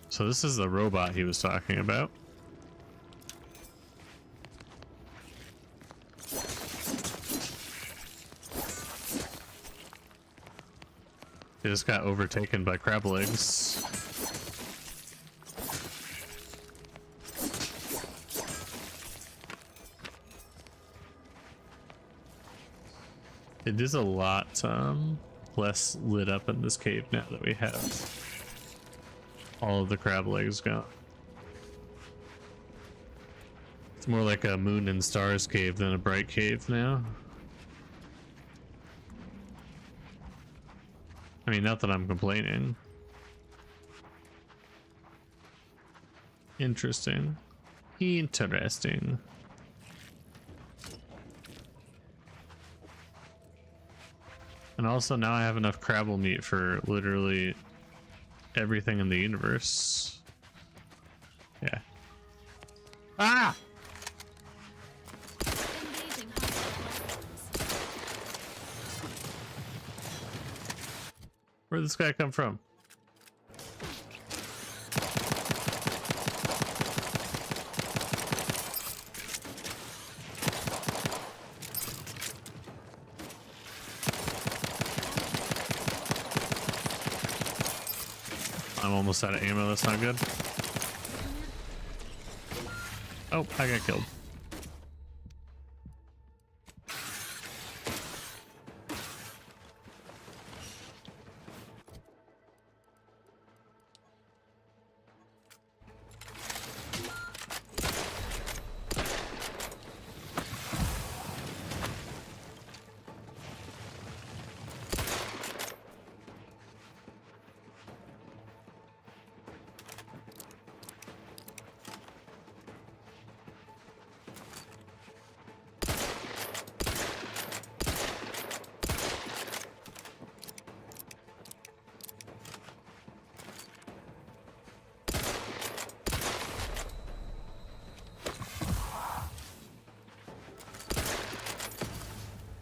S1: So this is the robot he was talking about. He just got overtaken by crab legs. It is a lot less lit up in this cave now that we have all of the crab legs gone. It's more like a moon and stars cave than a bright cave now. I mean, not that I'm complaining. Interesting. Interesting. And also now I have enough crabble meat for literally everything in the universe. Yeah. Ah! Where'd this guy come from? I'm almost out of ammo, that's not good. Oh, I got killed.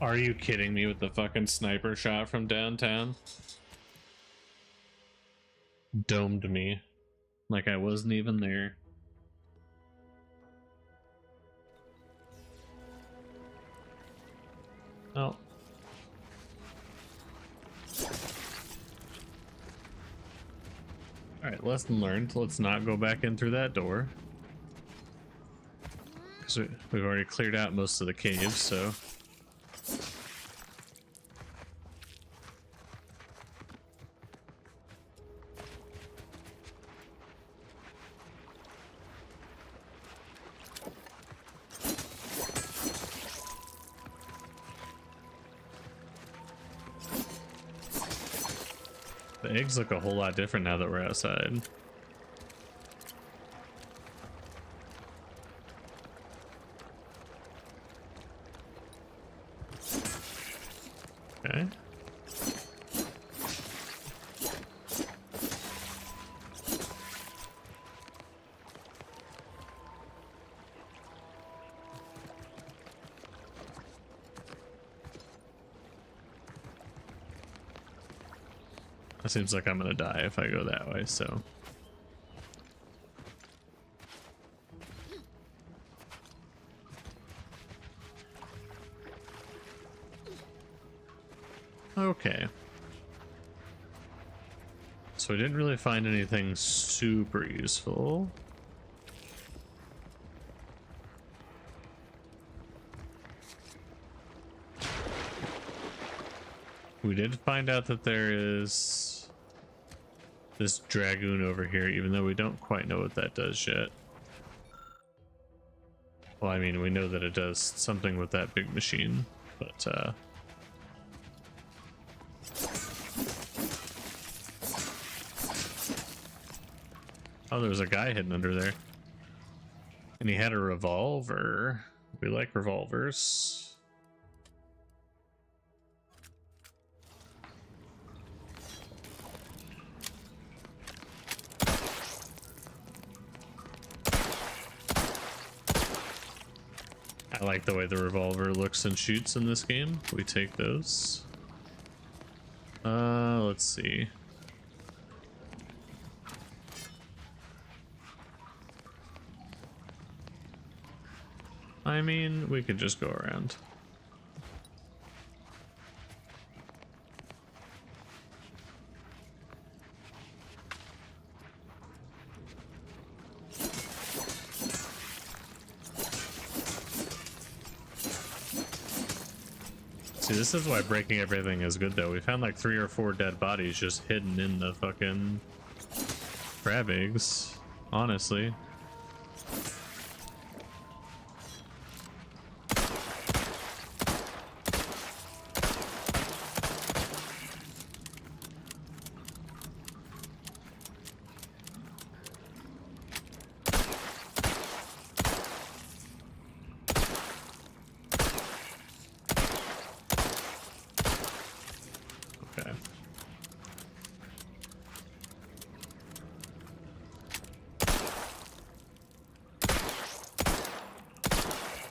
S1: Are you kidding me with the fucking sniper shot from downtown? Domed me. Like I wasn't even there. Oh. Alright, lesson learned. Let's not go back in through that door. Because we've already cleared out most of the caves, so... The eggs look a whole lot different now that we're outside. Okay. It seems like I'm gonna die if I go that way, so. Okay. So I didn't really find anything super useful. We did find out that there is this dragoon over here, even though we don't quite know what that does yet. Well, I mean, we know that it does something with that big machine, but oh, there's a guy hidden under there. And he had a revolver. We like revolvers. I like the way the revolver looks and shoots in this game. We take those. Let's see. I mean, we could just go around. See, this is why breaking everything is good, though. We found like 3 or 4 dead bodies just hidden in the fucking crab eggs, honestly. Okay.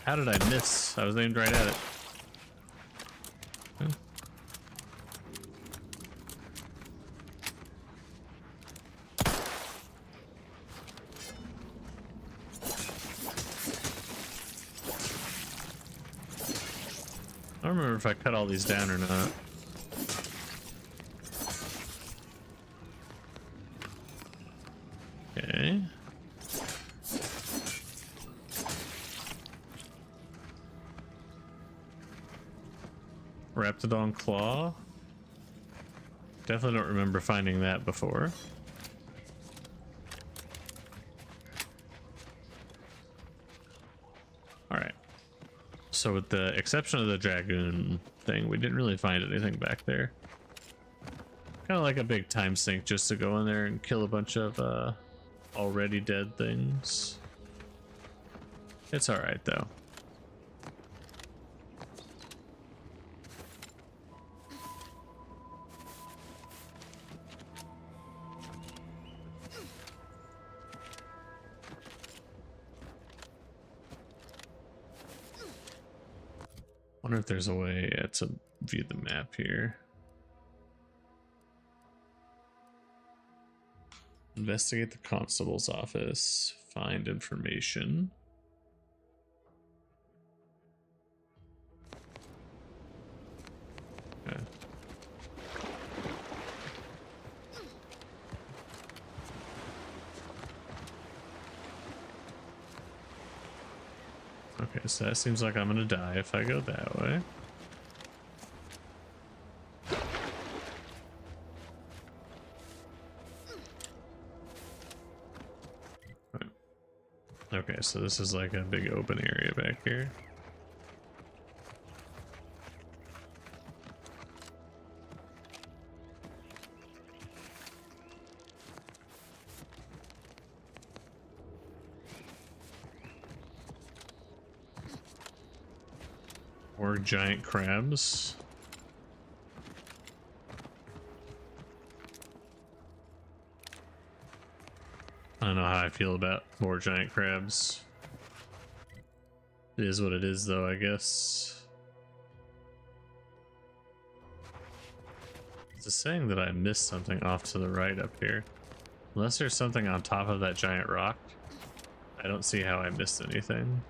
S1: How did I miss? I was aimed right at it. Huh. I don't remember if I cut all these down or not. Okay. Raptidon Claw. Definitely don't remember finding that before. Alright. So with the exception of the Dragoon thing, we didn't really find anything back there. Kind of like a big time sink just to go in there and kill a bunch of already dead things. It's alright though. Wonder if there's a way to view the map here. Investigate the constable's office. Find information. Okay. Okay, so that seems like I'm gonna die if I go that way. Right. Okay, so this is like a big open area back here. More giant crabs. I don't know how I feel about more giant crabs. It is what it is, though, I guess. It's saying that I missed something off to the right up here. Unless there's something on top of that giant rock, I don't see how I missed anything.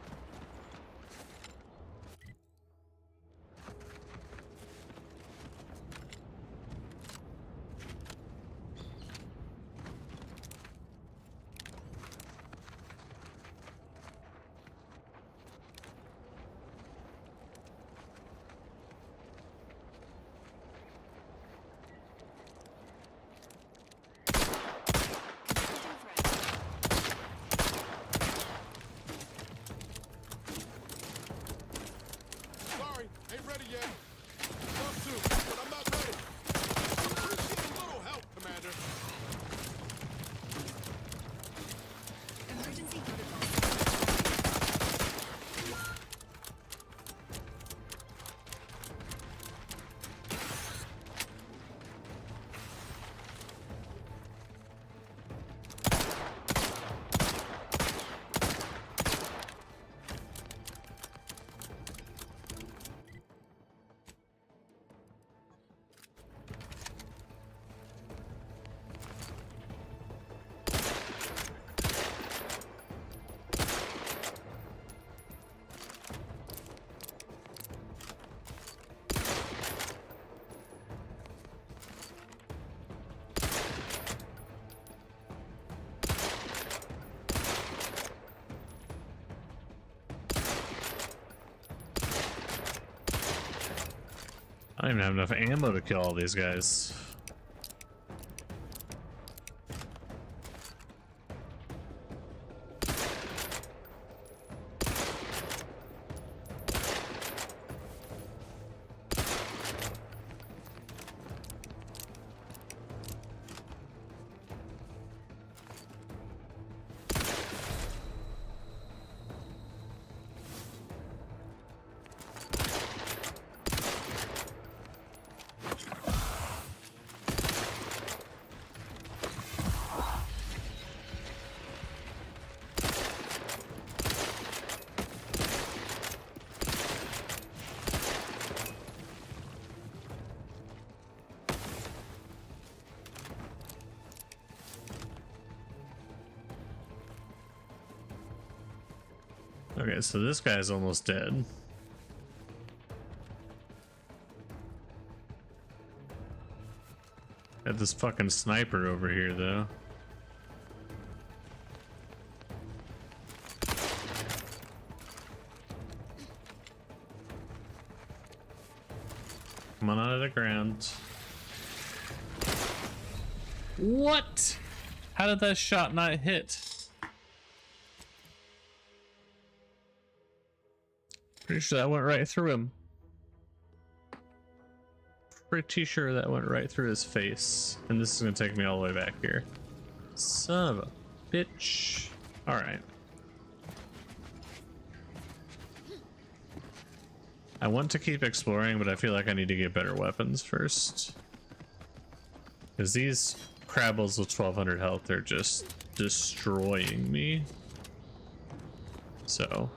S10: sorry. Ain't ready yet. Love to, but I'm not ready. Appreciate a little help, Commander.
S9: Emergency protocol.
S1: I don't even have enough ammo to kill all these guys. Okay, so this guy's almost dead. Got this fucking sniper over here, though. Come on out of the ground. What? How did that shot not hit? Pretty sure that went right through him. Pretty sure that went right through his face. And this is gonna take me all the way back here. Son of a bitch. Alright. I want to keep exploring, but I feel like I need to get better weapons first. Because these Crabbles with 1200 health are just destroying me. So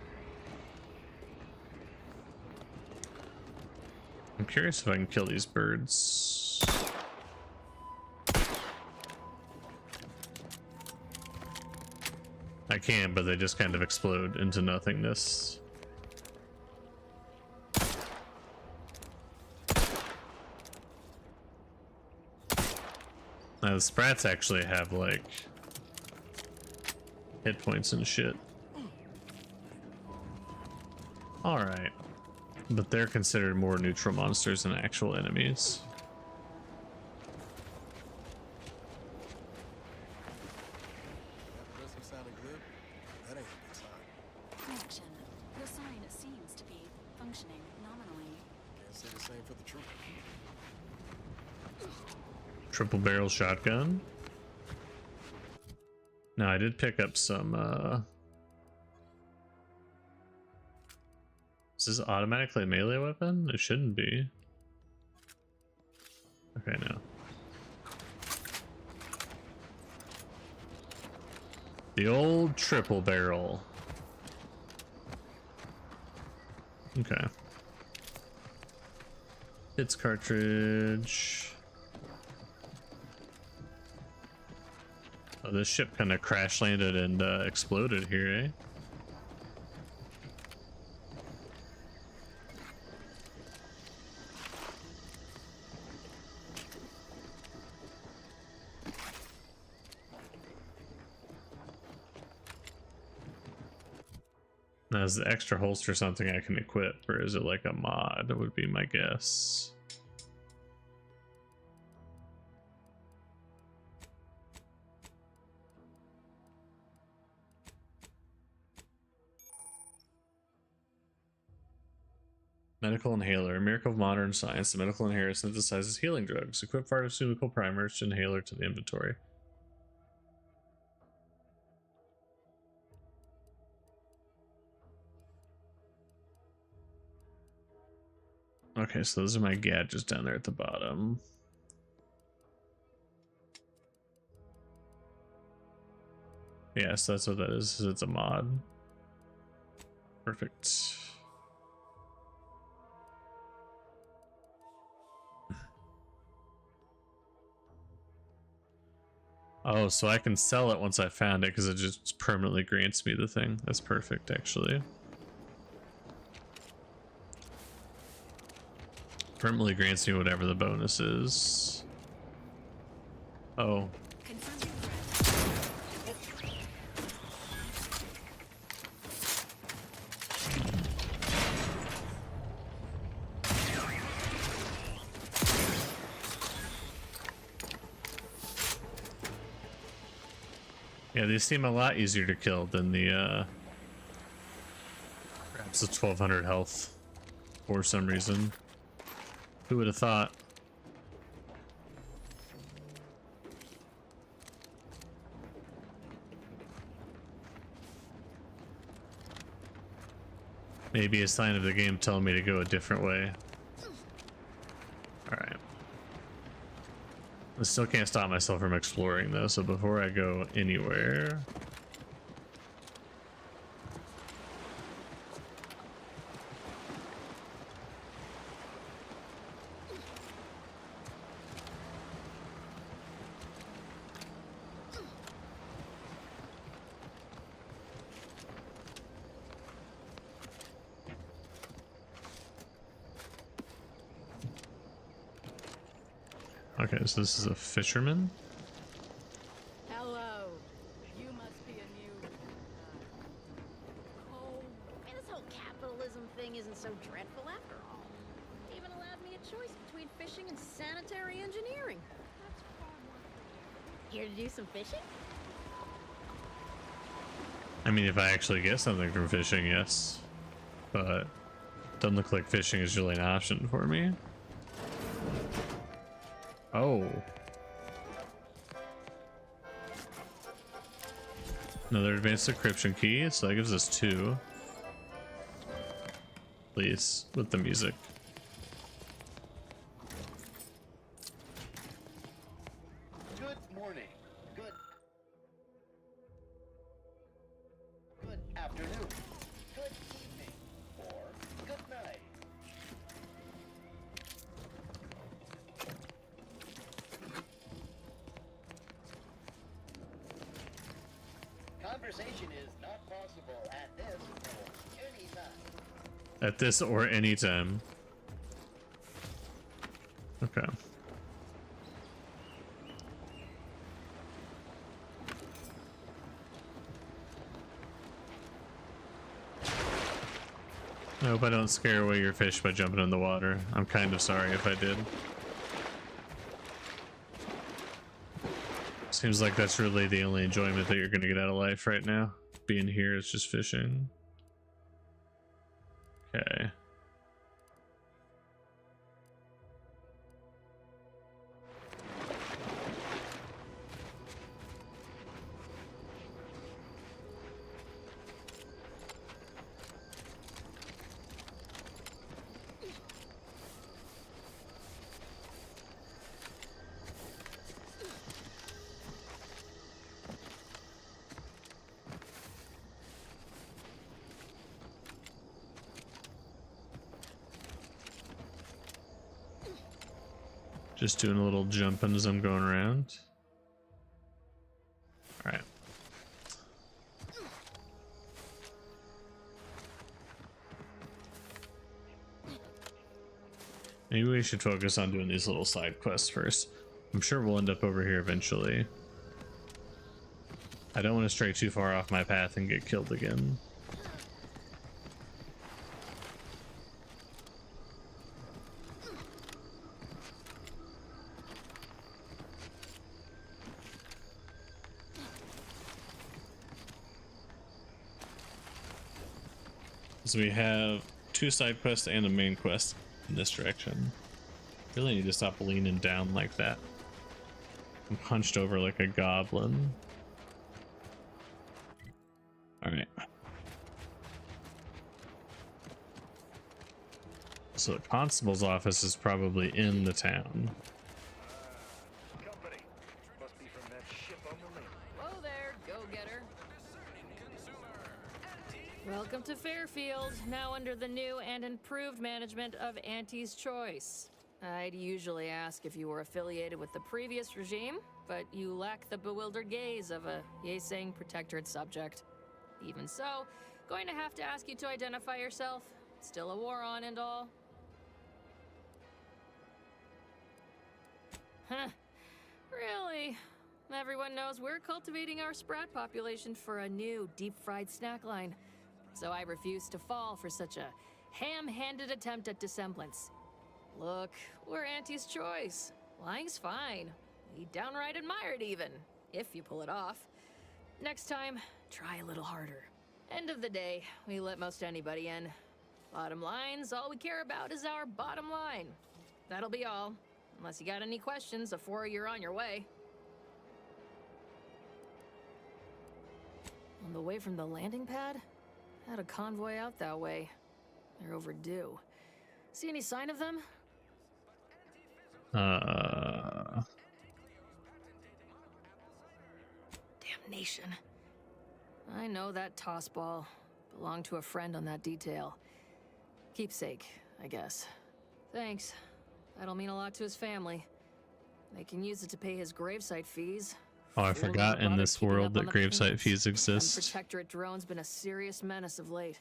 S1: I'm curious if I can kill these birds. I can, but they just kind of explode into nothingness. Now the sprats actually have like hit points and shit. Alright. But they're considered more neutral monsters than actual enemies.
S10: That doesn't sound good. That ain't a good sign.
S9: Connection. The sign seems to be functioning nominally.
S10: Can't say the same for the truth.
S1: Triple barrel shotgun. Now I did pick up some is this automatically a melee weapon? It shouldn't be. Okay, no. The old triple barrel. Okay. Hits cartridge. Oh, this ship kind of crash landed and exploded here, eh? Now, is the extra holster something I can equip, or is it like a mod? Would be my guess. Medical inhaler. A miracle of modern science. The medical inhaler synthesizes healing drugs. Equip pharmaceutical primers to inhaler to the inventory. Okay, so those are my gadgets down there at the bottom. Yes, that's what that is. It's a mod. Perfect. Oh, so I can sell it once I found it because it just permanently grants me the thing. That's perfect, actually. Permanently grants me whatever the bonus is. Oh. Yeah, these seem a lot easier to kill than the perhaps the 1200 health for some reason. Who would have thought? Maybe a sign of the game telling me to go a different way. Alright. I still can't stop myself from exploring though, so before I go anywhere... Okay, so this is a fisherman.
S11: Hello. You must be a new. Oh, and this whole capitalism thing isn't so dreadful after all. It even allowed me a choice between fishing and sanitary engineering. That's far more. Here to do some fishing?
S1: I mean, if I actually get something from fishing, yes. But doesn't look like fishing is really an option for me. Oh. Another advanced decryption key, so that gives us 2. Please, with the music.
S12: Good morning. Good afternoon. Good evening. Or good night. Conversation is not possible at this or any time.
S1: At this or any time. Okay. I hope I don't scare away your fish by jumping in the water. I'm kind of sorry if I did. Seems like that's really the only enjoyment that you're gonna get out of life right now. Being here is just fishing. Okay. Just doing a little jumping as I'm going around. All right. Maybe we should focus on doing these little side quests first. I'm sure we'll end up over here eventually. I don't want to stray too far off my path and get killed again. So we have 2 side quests and a main quest in this direction. Really need to stop leaning down like that. I'm hunched over like a goblin. Alright. So the constable's office is probably in the town.
S2: Company. Must be from that ship on the lake.
S13: Whoa there, go-getter. Welcome to Fairfield, now under the new and improved management of Auntie's Choice. I'd usually ask if you were affiliated with the previous regime, but you lack the bewildered gaze of a Yeseng protectorate subject. Even so, going to have to ask you to identify yourself. Still a war on and all. Huh. Really? Everyone knows we're cultivating our sprat population for a new deep-fried snack line. So I refuse to fall for such a ham-handed attempt at dissemblance. Look, we're Auntie's Choice. Lying's fine. We downright admire it even, if you pull it off. Next time, try a little harder. End of the day, we let most anybody in. Bottom line's all we care about is our bottom line. That'll be all. Unless you got any questions before you're on your way. On the way from the landing pad? Had a convoy out that way. They're overdue. See any sign of them? Damnation. I know that toss ball belonged to a friend on that detail. Keepsake, I guess. Thanks. That'll mean a lot to his family. They can use it to pay his gravesite fees.
S1: Oh, I forgot in this world that gravesite fees exist.
S13: And Protectorate drone's been a serious menace of late.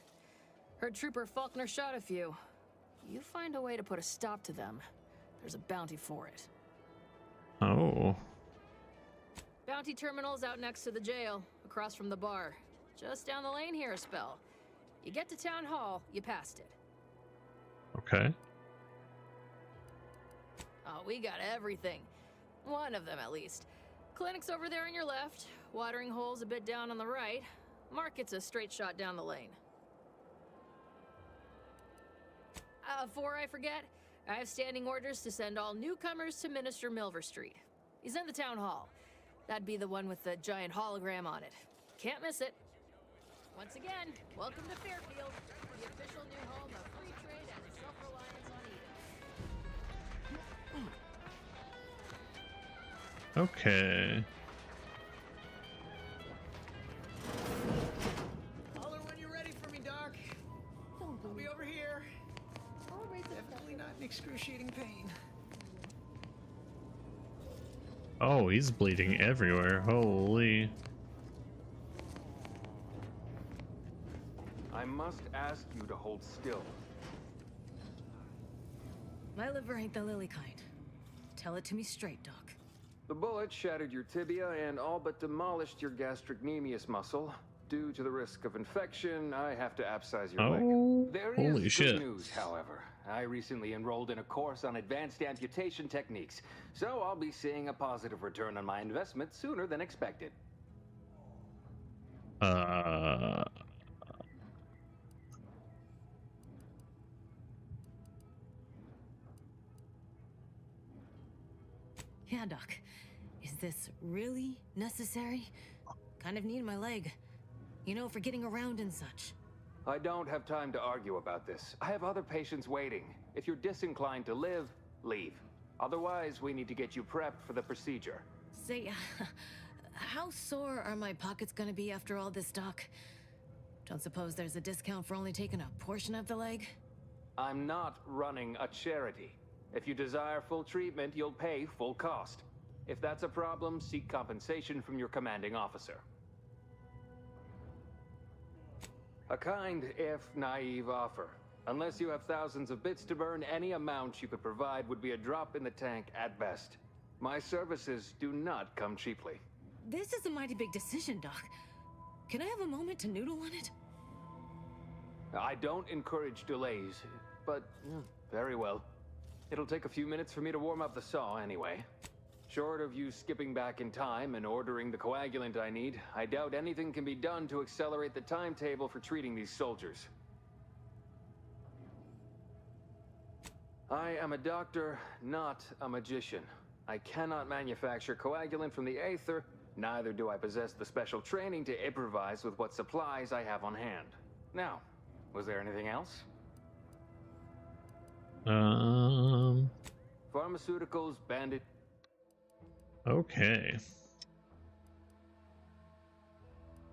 S13: Heard Trooper Faulkner shot a few. You find a way to put a stop to them, there's a bounty for it.
S1: Oh.
S13: Bounty terminal's out next to the jail, across from the bar. Just down the lane here a spell. You get to Town Hall, you passed it.
S1: Okay.
S13: Oh, we got everything. One of them, at least. Clinic's over there on your left. Watering hole's a bit down on the right. Market's a straight shot down the lane. Before I forget, I have standing orders to send all newcomers to Minister Milver Street. He's in the town hall. That'd be the one with the giant hologram on it. Can't miss it. Once again, welcome to Fairfield, the official new home of free trade and self-reliance on Eden.
S1: Okay.
S3: Holler when you're ready for me, Doc. I'll be over here. Definitely not in excruciating pain.
S1: Oh, he's bleeding everywhere. Holy.
S14: I must ask you to hold still.
S4: My liver ain't the lily kind. Tell it to me straight, Doc.
S14: The bullet shattered your tibia and all but demolished your gastrocnemius muscle. Due to the risk of infection, I have to upsize your leg. There
S1: holy
S14: is
S1: shit.
S14: good news, however. I recently enrolled in a course on advanced amputation techniques, so I'll be seeing a positive return on my investment sooner than expected.
S4: Yeah, Doc. Is this really necessary? Kind of need my leg. You know, for getting around and such.
S14: I don't have time to argue about this. I have other patients waiting. If you're disinclined to live, leave. Otherwise, we need to get you prepped for the procedure.
S4: Say, how sore are my pockets gonna be after all this, Doc? Don't suppose there's a discount for only taking a portion of the leg?
S14: I'm not running a charity. If you desire full treatment, you'll pay full cost. If that's a problem, seek compensation from your commanding officer. A kind, if naive offer. Unless you have thousands of bits to burn, any amount you could provide would be a drop in the tank at best. My services do not come cheaply.
S4: This is a mighty big decision, Doc. Can I have a moment to noodle on it?
S14: I don't encourage delays, but very well. It'll take a few minutes for me to warm up the saw anyway. Short of you skipping back in time and ordering the coagulant I need, I doubt anything can be done to accelerate the timetable for treating these soldiers. I am a doctor, not a magician. I cannot manufacture coagulant from the aether, neither do I possess the special training to improvise with what supplies I have on hand. Now, was there anything else? Pharmaceuticals, bandit.
S1: Okay.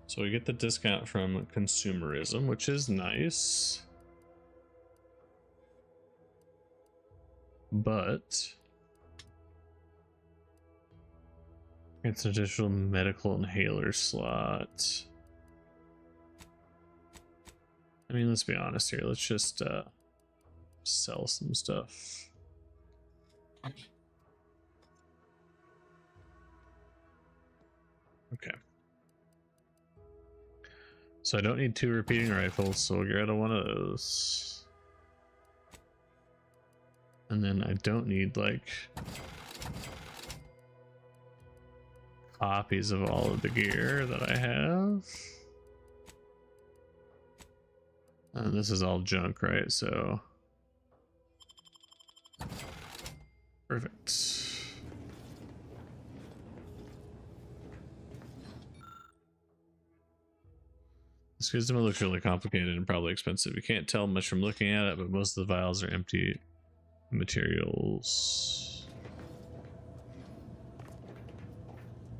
S1: So we get the discount from consumerism, which is nice. But it's an additional medical inhaler slot. I mean, let's be honest here. Let's just sell some stuff. Okay. So I don't need 2 repeating rifles, so we'll get rid of one of those. And then I don't need like copies of all of the gear that I have. And this is all junk, right? So perfect. This Gizmo looks really complicated and probably expensive. You can't tell much from looking at it, but most of the vials are empty materials.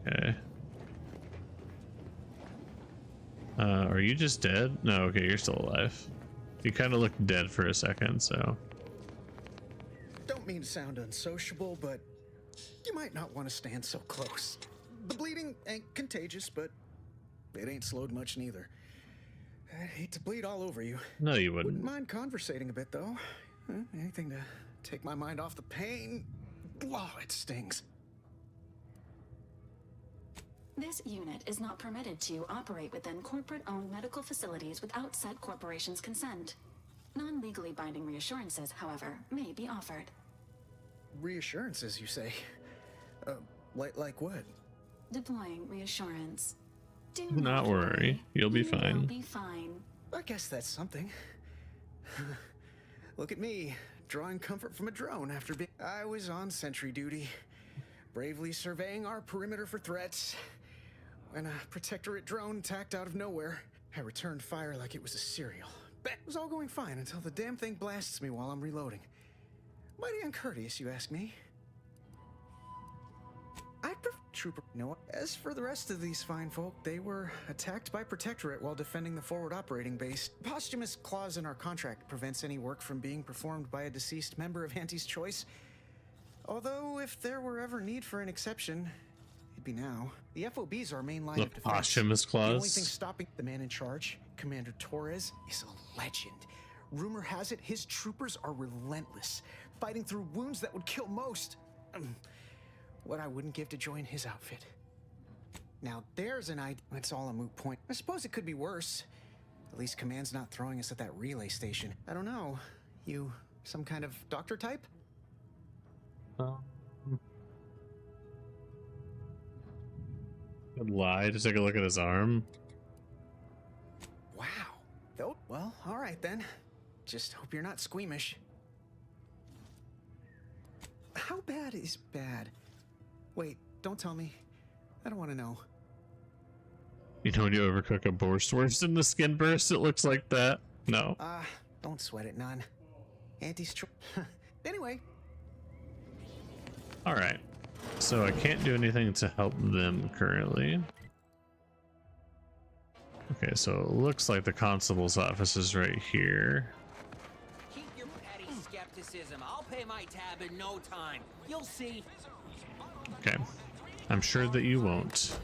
S1: Okay. Are you just dead? No, okay, you're still alive. You kind of looked dead for a second, so.
S15: Don't mean to sound unsociable, but you might not want to stand so close. The bleeding ain't contagious, but it ain't slowed much neither. I'd hate to bleed all over you.
S1: No, you wouldn't.
S15: Wouldn't mind conversating a bit, though. Anything to take my mind off the pain. Oh, it stings.
S9: This unit is not permitted to operate within corporate-owned medical facilities without said corporation's consent. Non-legally binding reassurances, however, may be offered.
S15: Reassurances, you say? Like what?
S9: Deploying reassurance. Do
S1: not worry. You'll be fine.
S9: You'll be fine.
S15: I guess that's something. Look at me, drawing comfort from a drone after being... I was on sentry duty, bravely surveying our perimeter for threats, when a Protectorate drone attacked out of nowhere. I returned fire like it was a cereal. It was all going fine until the damn thing blasts me while I'm reloading. Mighty uncourteous, you ask me. I prefer Trooper. No. As for the rest of these fine folk, they were attacked by Protectorate while defending the forward operating base. Posthumous clause in our contract prevents any work from being performed by a deceased member of Auntie's Choice. Although, if there were ever need for an exception, it'd be now. The FOB's our main line of defense.
S1: Posthumous clause.
S15: The only thing stopping the man in charge, Commander Torres, is a legend. Rumor has it his troopers are relentless, fighting through wounds that would kill most. What I wouldn't give to join his outfit. Now there's an idea. It's all a moot point. I suppose it could be worse. At least Command's not throwing us at that relay station. I don't know. You some kind of doctor type?
S1: Good lie to take a look at his arm.
S15: Wow. Though, well, all right then. Just hope you're not squeamish. How bad is bad? Wait, don't tell me. I don't want to know.
S1: You know when you overcook a Borscht and the skin bursts, it looks like that? No.
S15: Don't sweat it, none. Auntie's anyway.
S1: Alright. So I can't do anything to help them currently. Okay, so it looks like the constable's office is right here.
S16: Keep your petty skepticism. I'll pay my tab in no time. You'll see.
S1: Okay. I'm sure that you won't.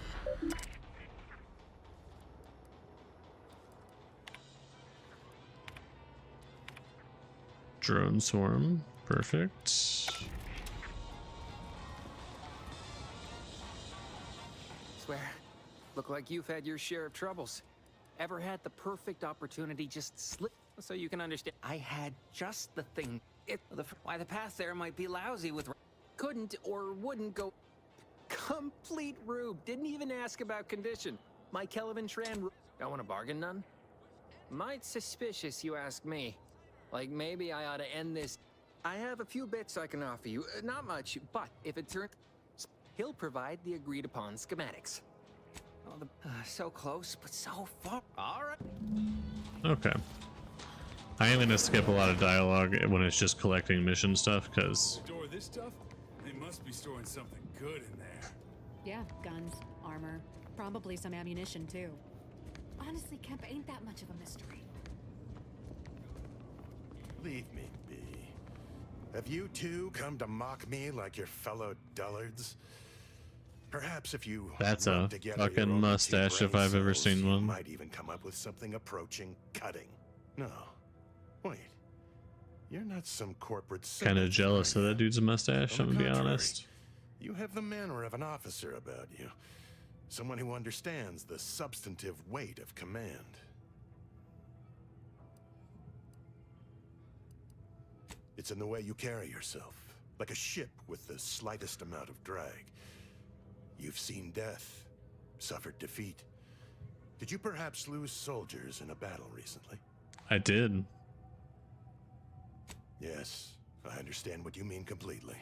S1: Drone swarm. Perfect.
S14: Swear, look like you've had your share of troubles. Ever had the perfect opportunity just slip so you can understand? I had just the thing. Why the path there might be lousy with... Couldn't or wouldn't go... Complete rube. Didn't even ask about condition. My Kelvin Tran... Don't want to bargain none? Might suspicious, you ask me. Like maybe I ought to end this...
S17: I have a few bits I can offer you. Not much, but if it turns... He'll provide the agreed-upon schematics. Oh, so close, but so far. All right.
S1: Okay. I am gonna skip a lot of dialogue when it's just collecting mission stuff, because...
S10: Store this stuff? They must be storing something good in there.
S18: Yeah, guns, armor, probably some ammunition too. Honestly, Kemp ain't that much of a mystery.
S19: Leave me be. Have you two come to mock me like your fellow dullards? Perhaps if you
S1: That's
S19: rub
S1: a
S19: together your
S1: fucking
S19: only two
S1: mustache if
S19: brain
S1: I've ever
S19: cells,
S1: seen
S19: you
S1: one.
S19: might even come up with something approaching cutting. No. Wait. You're not some corporate
S1: Kind of
S19: simpleton,
S1: jealous
S19: are
S1: of
S19: you?
S1: that dude's mustache,
S19: On
S1: I'm
S19: the
S1: gonna be
S19: contrary,
S1: honest.
S19: You have the manner of an officer about you. Someone who understands the substantive weight of command. It's in the way you carry yourself, like a ship with the slightest amount of drag. You've seen death, suffered defeat. Did you perhaps lose soldiers in a battle recently?
S1: I did.
S19: Yes, I understand what you mean completely.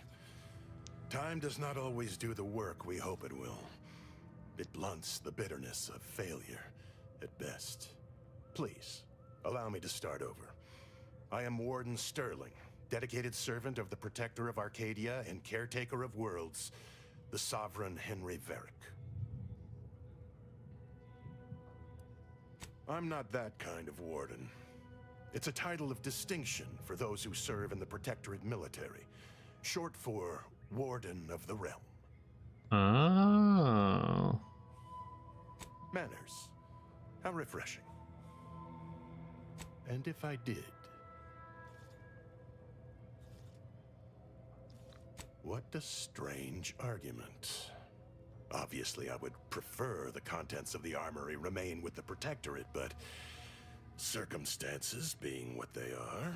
S19: Time does not always do the work we hope it will. It blunts the bitterness of failure at best. Please, allow me to start over. I am Warden Sterling, dedicated servant of the Protector of Arcadia and caretaker of worlds, the Sovereign Henry Varick. I'm not that kind of warden. It's a title of distinction for those who serve in the Protectorate military, short for Warden of the Realm.
S1: Oh.
S19: Manners. How refreshing. And if I did? What a strange argument. Obviously, I would prefer the contents of the armory remain with the Protectorate, but circumstances being what they are...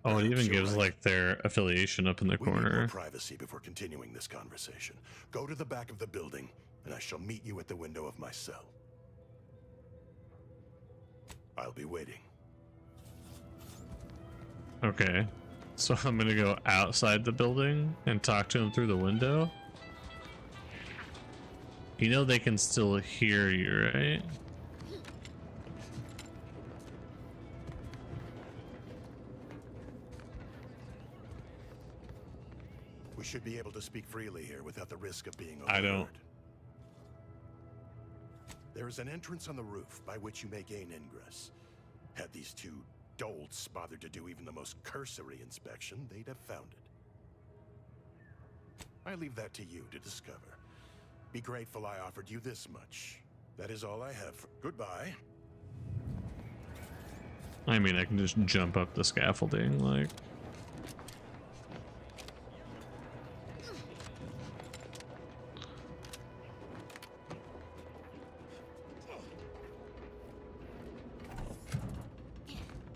S1: Oh, it even gives like their affiliation up in the
S19: We need more
S1: corner.
S19: privacy before continuing this conversation. Go to the back of the building, and I shall meet you at the window of my cell. I'll be waiting.
S1: Okay. So I'm gonna go outside the building and talk to him through the window? You know they can still hear you, right?
S19: We should be able to speak freely here without the risk of being overheard.
S1: I don't.
S19: There is an entrance on the roof by which you may gain ingress. Had these two dolts bothered to do even the most cursory inspection, they'd have found it. I leave that to you to discover. Be grateful I offered you this much. That is all I have. Goodbye.
S1: I mean, I can just jump up the scaffolding, like...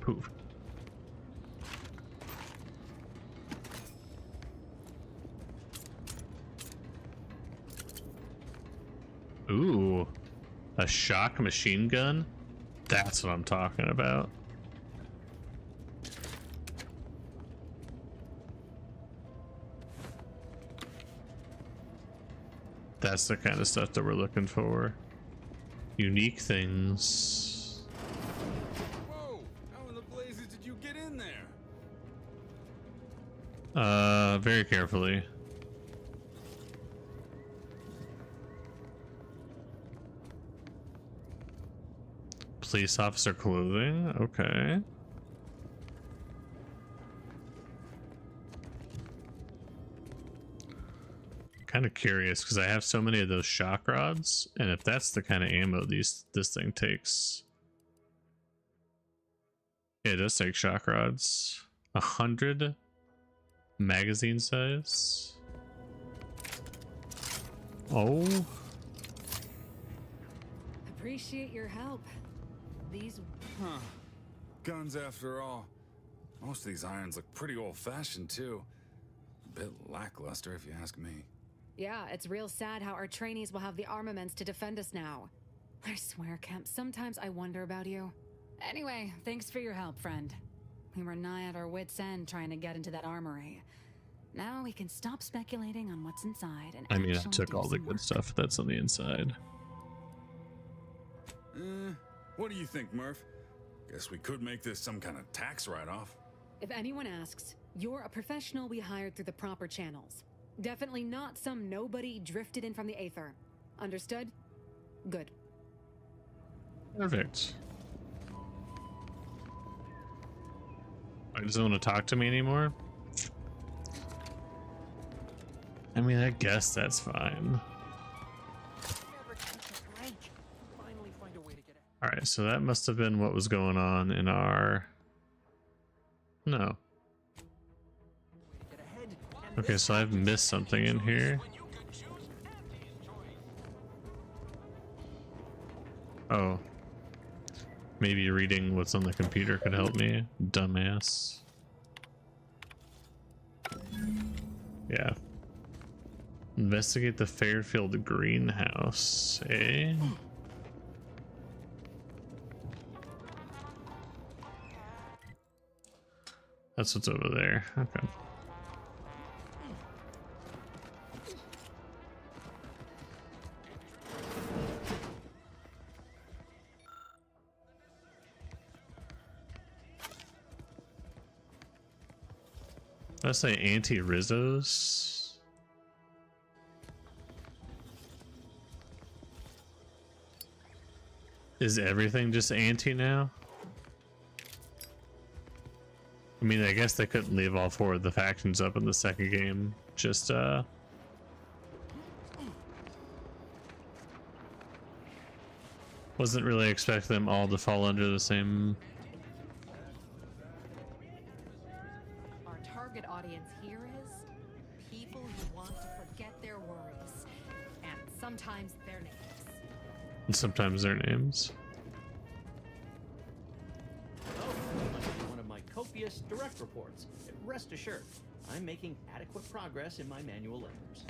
S1: Poof. Ooh, a shock machine gun? That's what I'm talking about. That's the kind of stuff that we're looking for. Unique things.
S10: Whoa! How in the blazes did you get in there?
S1: Very carefully. Police officer clothing, okay. Kind of curious because I have so many of those shock rods, and if that's the kind of ammo this thing takes. Yeah, it does take shock rods. 100 magazine size. Oh.
S18: Appreciate your help. These...
S10: Huh. Guns after all. Most of these irons look pretty old-fashioned, too. A bit lackluster, if you ask me.
S18: Yeah, it's real sad how our trainees will have the armaments to defend us now. I swear, Kemp, sometimes I wonder about you. Anyway, thanks for your help, friend. We were nigh at our wits' end trying to get into that armory. Now we can stop speculating on what's inside and
S1: I mean, I
S18: actually
S1: took
S18: do
S1: all the
S18: some
S1: good
S18: work.
S1: stuff that's on the inside.
S10: What do you think, Murph? Guess we could make this some kind of tax write-off.
S18: If anyone asks, you're a professional we hired through the proper channels. Definitely not some nobody drifted in from the Aether. Understood? Good.
S1: Perfect. I doesn't want to talk to me anymore. I mean, I guess that's fine. All right, so that must have been what was going on in our... No. Okay, so I've missed something in here. Oh. Maybe reading what's on the computer could help me. Dumbass. Yeah. Investigate the Fairfield greenhouse, eh? That's what's over there. Okay. Let's say Auntie Rizzo's. Is everything just Auntie now? I mean, I guess they couldn't leave all four of the factions up in the second game. Just, wasn't really expecting them all to fall under the same...
S4: Our target audience here is people who want to forget their worries, and sometimes their names.
S1: And sometimes their names.
S20: One of my copious direct reports. Rest assured, I'm making adequate progress in my manual labors.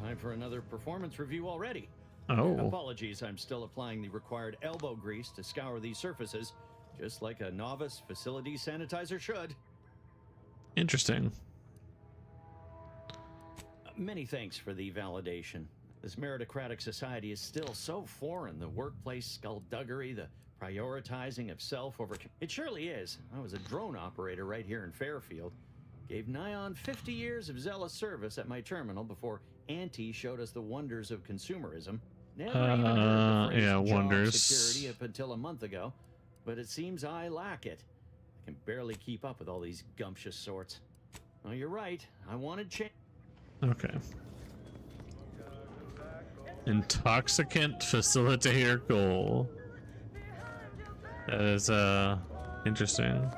S20: Time for another performance review already.
S1: Oh.
S20: Apologies, I'm still applying the required elbow grease to scour these surfaces, just like a novice facility sanitizer should.
S1: Interesting.
S20: Many thanks for the validation. This meritocratic society is still so foreign. The workplace skullduggery, the prioritizing of self over... It surely is. I was a drone operator right here in Fairfield. Gave nigh on 50 years of zealous service at my terminal before Auntie showed us the wonders of consumerism. Never even heard the phrase
S1: yeah,
S20: job
S1: wonders.
S20: security up until a month ago, but it seems I lack it. I can barely keep up with all these gumptious sorts. Oh, you're right. I wanted change.
S1: Okay. Intoxicant facilitator goal. That is interesting.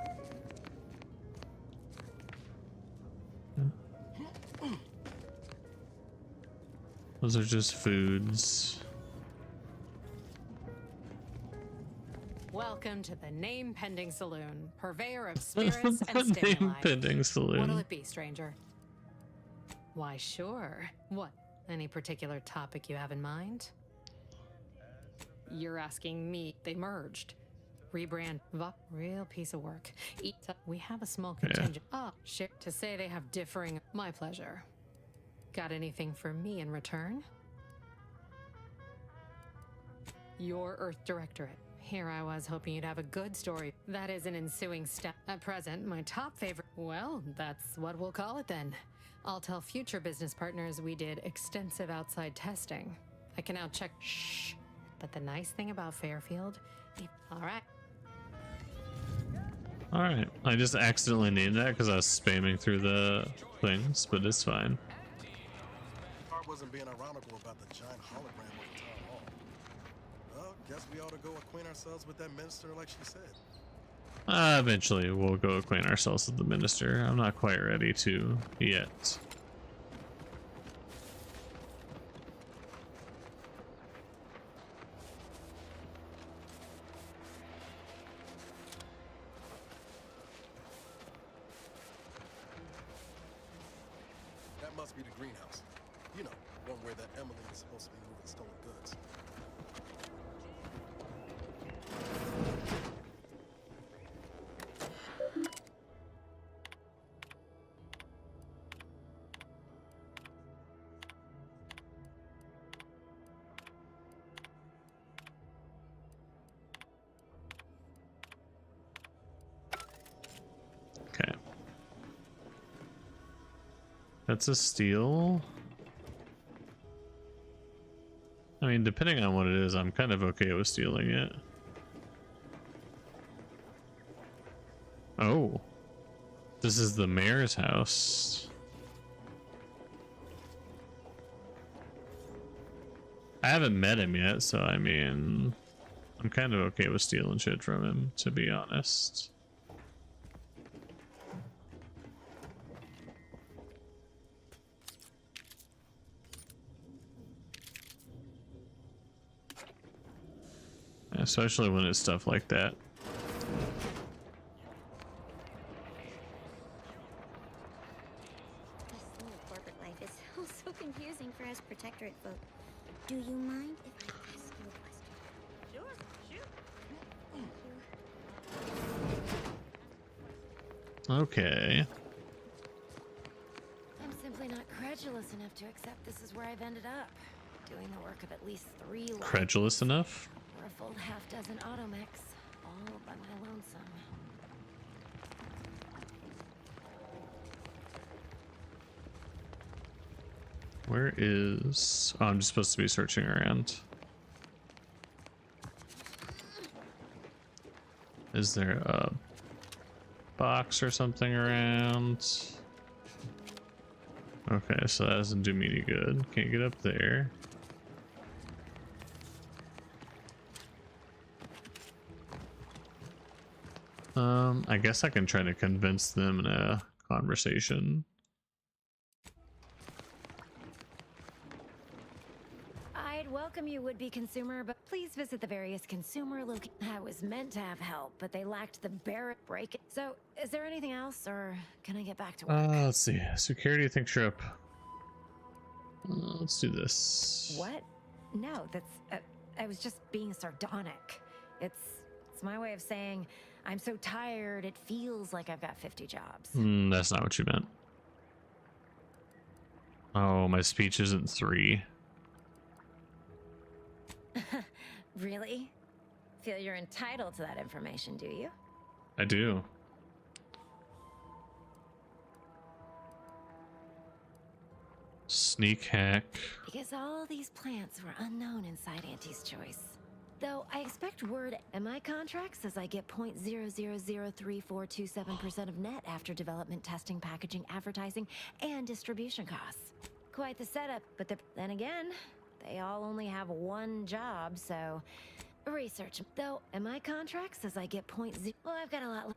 S1: Those are just foods.
S4: Welcome to the Name Pending Saloon, purveyor of spirits and stimuli.
S1: Name pending saloon.
S4: What'll it be, stranger? Why, sure. What? Any particular topic you have in mind? You're asking me. They merged. Rebrand. Real piece of work. We have a small contingent. Oh, shit. To say they have differing. My pleasure. Got anything for me in return? Your Earth Directorate. Here I was hoping you'd have a good story. That is an ensuing step. At present, my top favorite. Well, that's what we'll call it then. I'll tell future business partners we did extensive outside testing. I can now check. Shh. But the nice thing about Fairfield. All right.
S1: All right. I just accidentally named that because I was spamming through the things, but it's fine.
S8: Art wasn't being ironical about the giant hologram of the town hall. Well, guess we ought to go acquaint ourselves with that minister like she said.
S1: Eventually, we'll go acquaint ourselves with the minister. I'm not quite ready to yet.
S8: That must be the greenhouse. You know, one where that Emily is supposed to be moving stolen goods.
S1: That's a steal. I mean, depending on what it is, I'm kind of okay with stealing it. Oh. This is the mayor's house. I haven't met him yet, so I mean, I'm kind of okay with stealing shit from him, to be honest. Especially when it's stuff like that.
S21: This new corporate life is so confusing for us protectorate folk. Do you mind if I ask you a question?
S6: Sure, shoot.
S21: Thank you.
S1: Okay.
S22: I'm simply not credulous enough to accept this is where I've ended up. Doing the work of at least 3 lives.
S1: Credulous enough?
S22: Or a full half-dozen automechs, all by my lonesome.
S1: Where is... Oh, I'm just supposed to be searching around. Is there a box or something around? Okay, so that doesn't do me any good. Can't get up there. I guess I can try to convince them in a conversation.
S22: I'd welcome you, would-be consumer, but please visit the various consumer locations. I was meant to have help, but they lacked the bare break. So, is there anything else, or can I get back to work?
S1: Let's see. Security thinks you're up. Let's do this.
S22: What? No, that's... I was just being sardonic. It's my way of saying I'm so tired it feels like I've got 50 jobs.
S1: That's not what you meant. Oh, my speech isn't 3.
S22: Really? Feel you're entitled to that information, do you?
S1: I do. Sneak hack.
S22: Because all these plants were unknown inside Auntie's Choice. Though I expect word in my contract says I get 0.003427% of net after development, testing, packaging, advertising, and distribution costs. Quite the setup, but then again, they all only have one job, so research. Though in my contract says I get 0.0. Well, I've got a lot.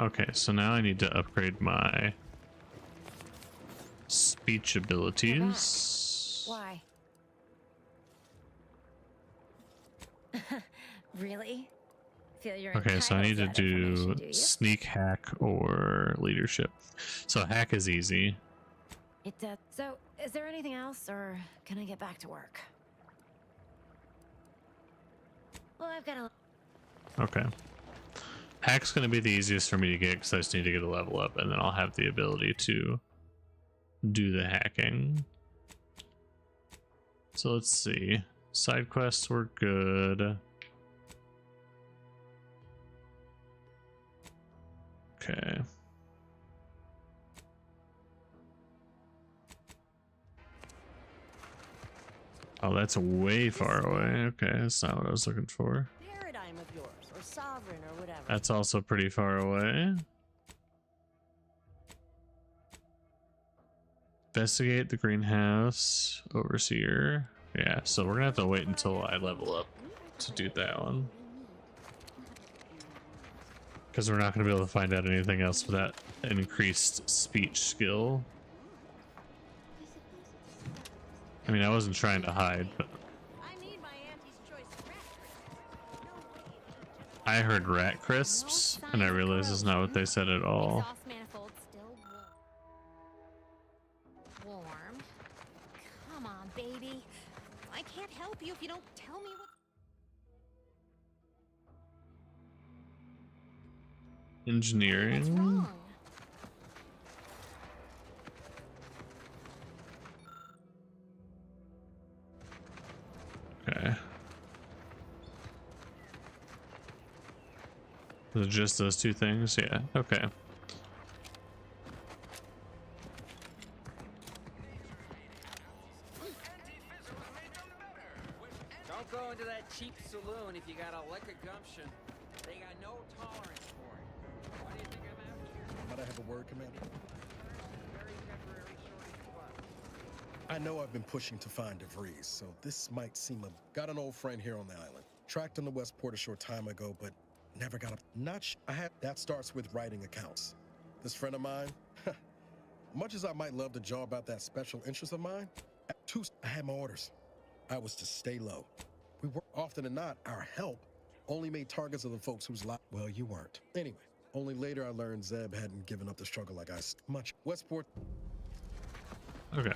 S1: Okay, so now I need to upgrade my speech abilities.
S22: Why? Really? Feel you're
S1: Okay, so I need to
S22: entitled
S1: do
S22: to that information, do you?
S1: sneak hack or leadership. So hack is easy.
S22: It does. So, is there anything else, or can I get back to work? Well, I've got a...
S1: Okay. Hack's going to be the easiest for me to get because I just need to get a level up, and then I'll have the ability to do the hacking. So let's see. Side quests were good. Okay. Oh, that's way far away. Okay, that's not what I was looking for.
S11: Paradigm of yours, or sovereign, or whatever.
S1: That's also pretty far away. Investigate the greenhouse. Overseer. Yeah, so we're gonna have to wait until I level up to do that one. Because we're not gonna be able to find out anything else with that increased speech skill. I mean, I wasn't trying to hide, but I heard rat crisps, and I realized it's not what they said at all.
S11: Exhaust manifold still warm. Come on, baby. I can't help you if you don't tell me what.
S1: Engineering. Okay. Is it just those two things? Yeah, okay.
S16: Don't go into that cheap saloon if you got a lick of gumption. They got no tolerance for it. Why do you think I'm out here?
S8: Might I have a word, Commander?
S16: Very temporary shortage of funds.
S8: I know I've been pushing to find DeVries, so this might seem a... Got an old friend here on the island. Tracked on the Westport a short time ago, but never got a... That starts with writing accounts. This friend of mine, much as I might love to jaw about that special interest of mine, I had my orders. I was to stay low. We were often than not, our help only made targets of the folks whose life... Well, you weren't. Anyway, only later I learned Zeb hadn't given up the struggle like I... Much. Westport...
S1: Okay.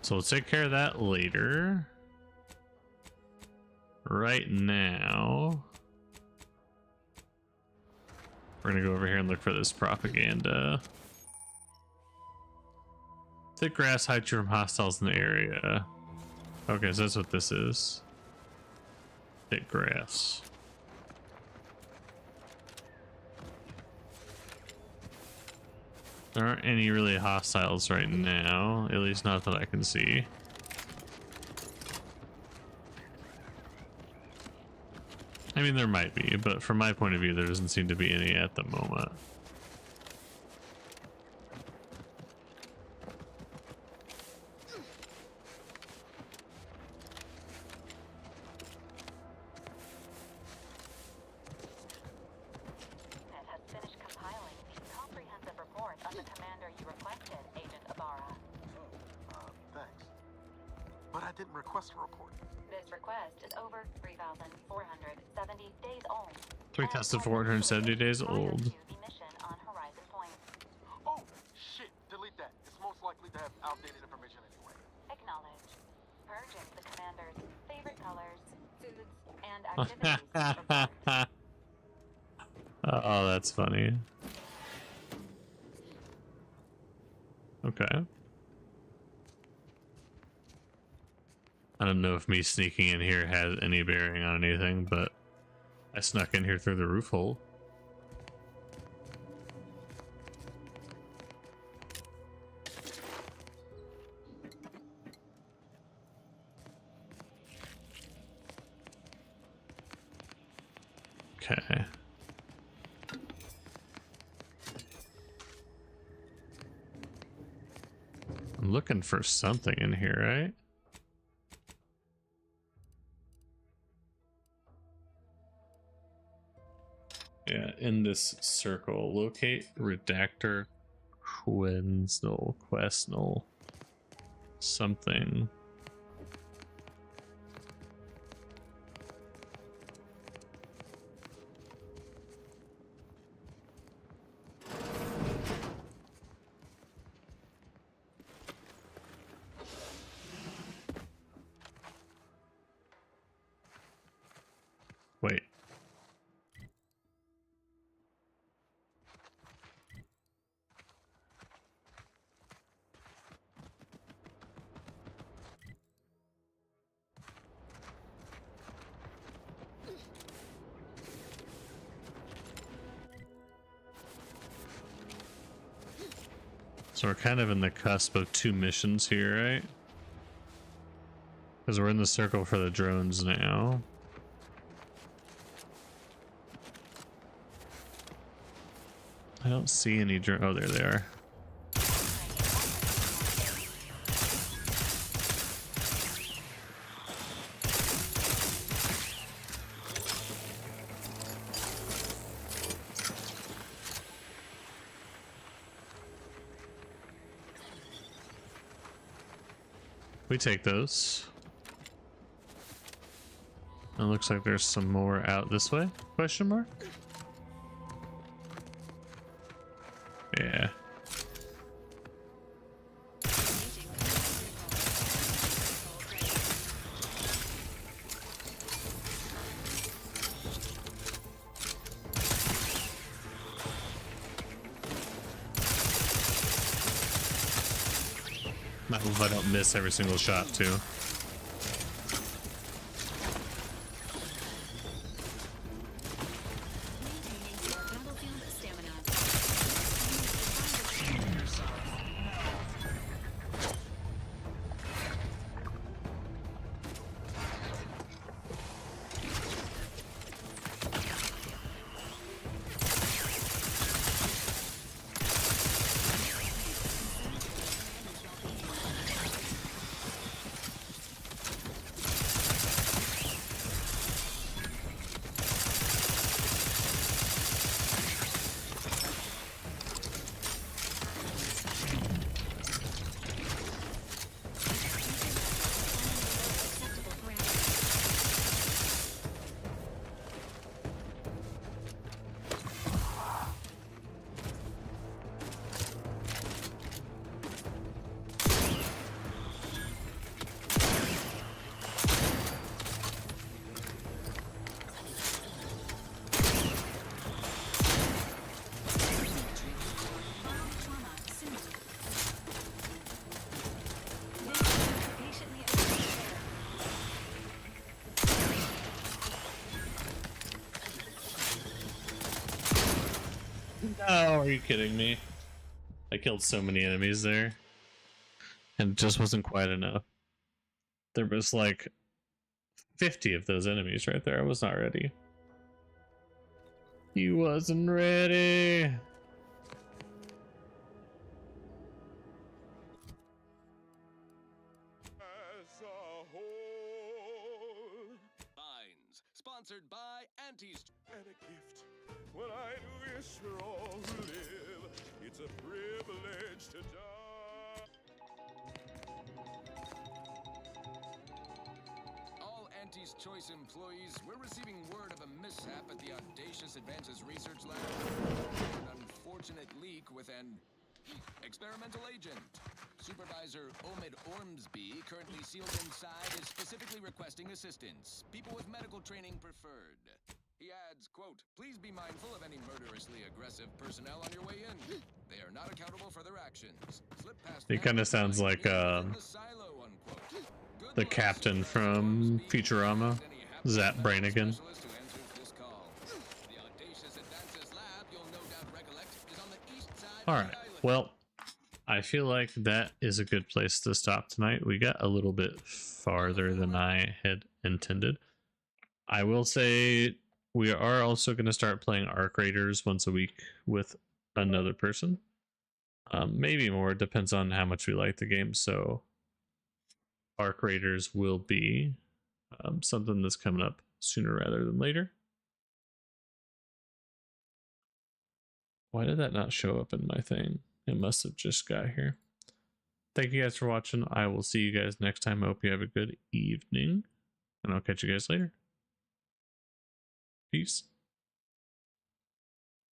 S1: So we'll take care of that later. Right now, we're gonna go over here and look for this propaganda. Thick grass hides you from hostiles in the area. Okay, so that's what this is. Thick grass. There aren't any really hostiles right now, at least not that I can see. I mean, there might be, but from my point of view, there doesn't seem to be any at the moment.
S5: But I didn't request a report.
S22: This request is over 3,470 days old.
S1: 3,470 days old.
S22: The mission on Horizon Point.
S5: Oh, shit. Delete that. It's most likely to have outdated information anyway.
S22: Acknowledge. Purging the commander's favorite colors, foods, and activities.
S1: Oh, that's funny. Okay. I don't know if me sneaking in here has any bearing on anything, but I snuck in here through the roof hole. Okay. I'm looking for something in here, right? Yeah, in this circle, locate redactor Questnel something. Wait. So we're kind of in the cusp of two missions here, right? Because we're in the circle for the drones now. I don't see any drone. Oh, there they are. We take those. It looks like there's some more out this way? Question mark? Yeah. I hope I don't miss every single shot too. Oh, are you kidding me? I killed so many enemies there. And it just wasn't quite enough. There was like 50 of those enemies right there. I was not ready. He wasn't ready.
S7: Vines, sponsored by Auntie's. And a gift. When I do wish for all who live, it's a privilege to die. All Auntie's Choice employees, we're receiving word of a mishap at the Audacious Advances Research Lab. An unfortunate leak with an experimental agent. Supervisor Omid Ormsby, currently sealed inside, is specifically requesting assistance. People with medical training preferred. He adds, quote, "Please be mindful of any murderously aggressive personnel on your way in. They are not accountable for their actions. Slip past
S1: It kind of sounds like the captain from Futurama, Zap Brannigan. Alright, well, I feel like that is a good place to stop tonight. We got a little bit farther than I had intended. I will say we are also going to start playing Arc Raiders once a week with another person. Maybe more, it depends on how much we like the game. So Arc Raiders will be something that's coming up sooner rather than later. Why did that not show up in my thing? It must have just got here. Thank you guys for watching. I will see you guys next time. I hope you have a good evening, and I'll catch you guys later. Peace.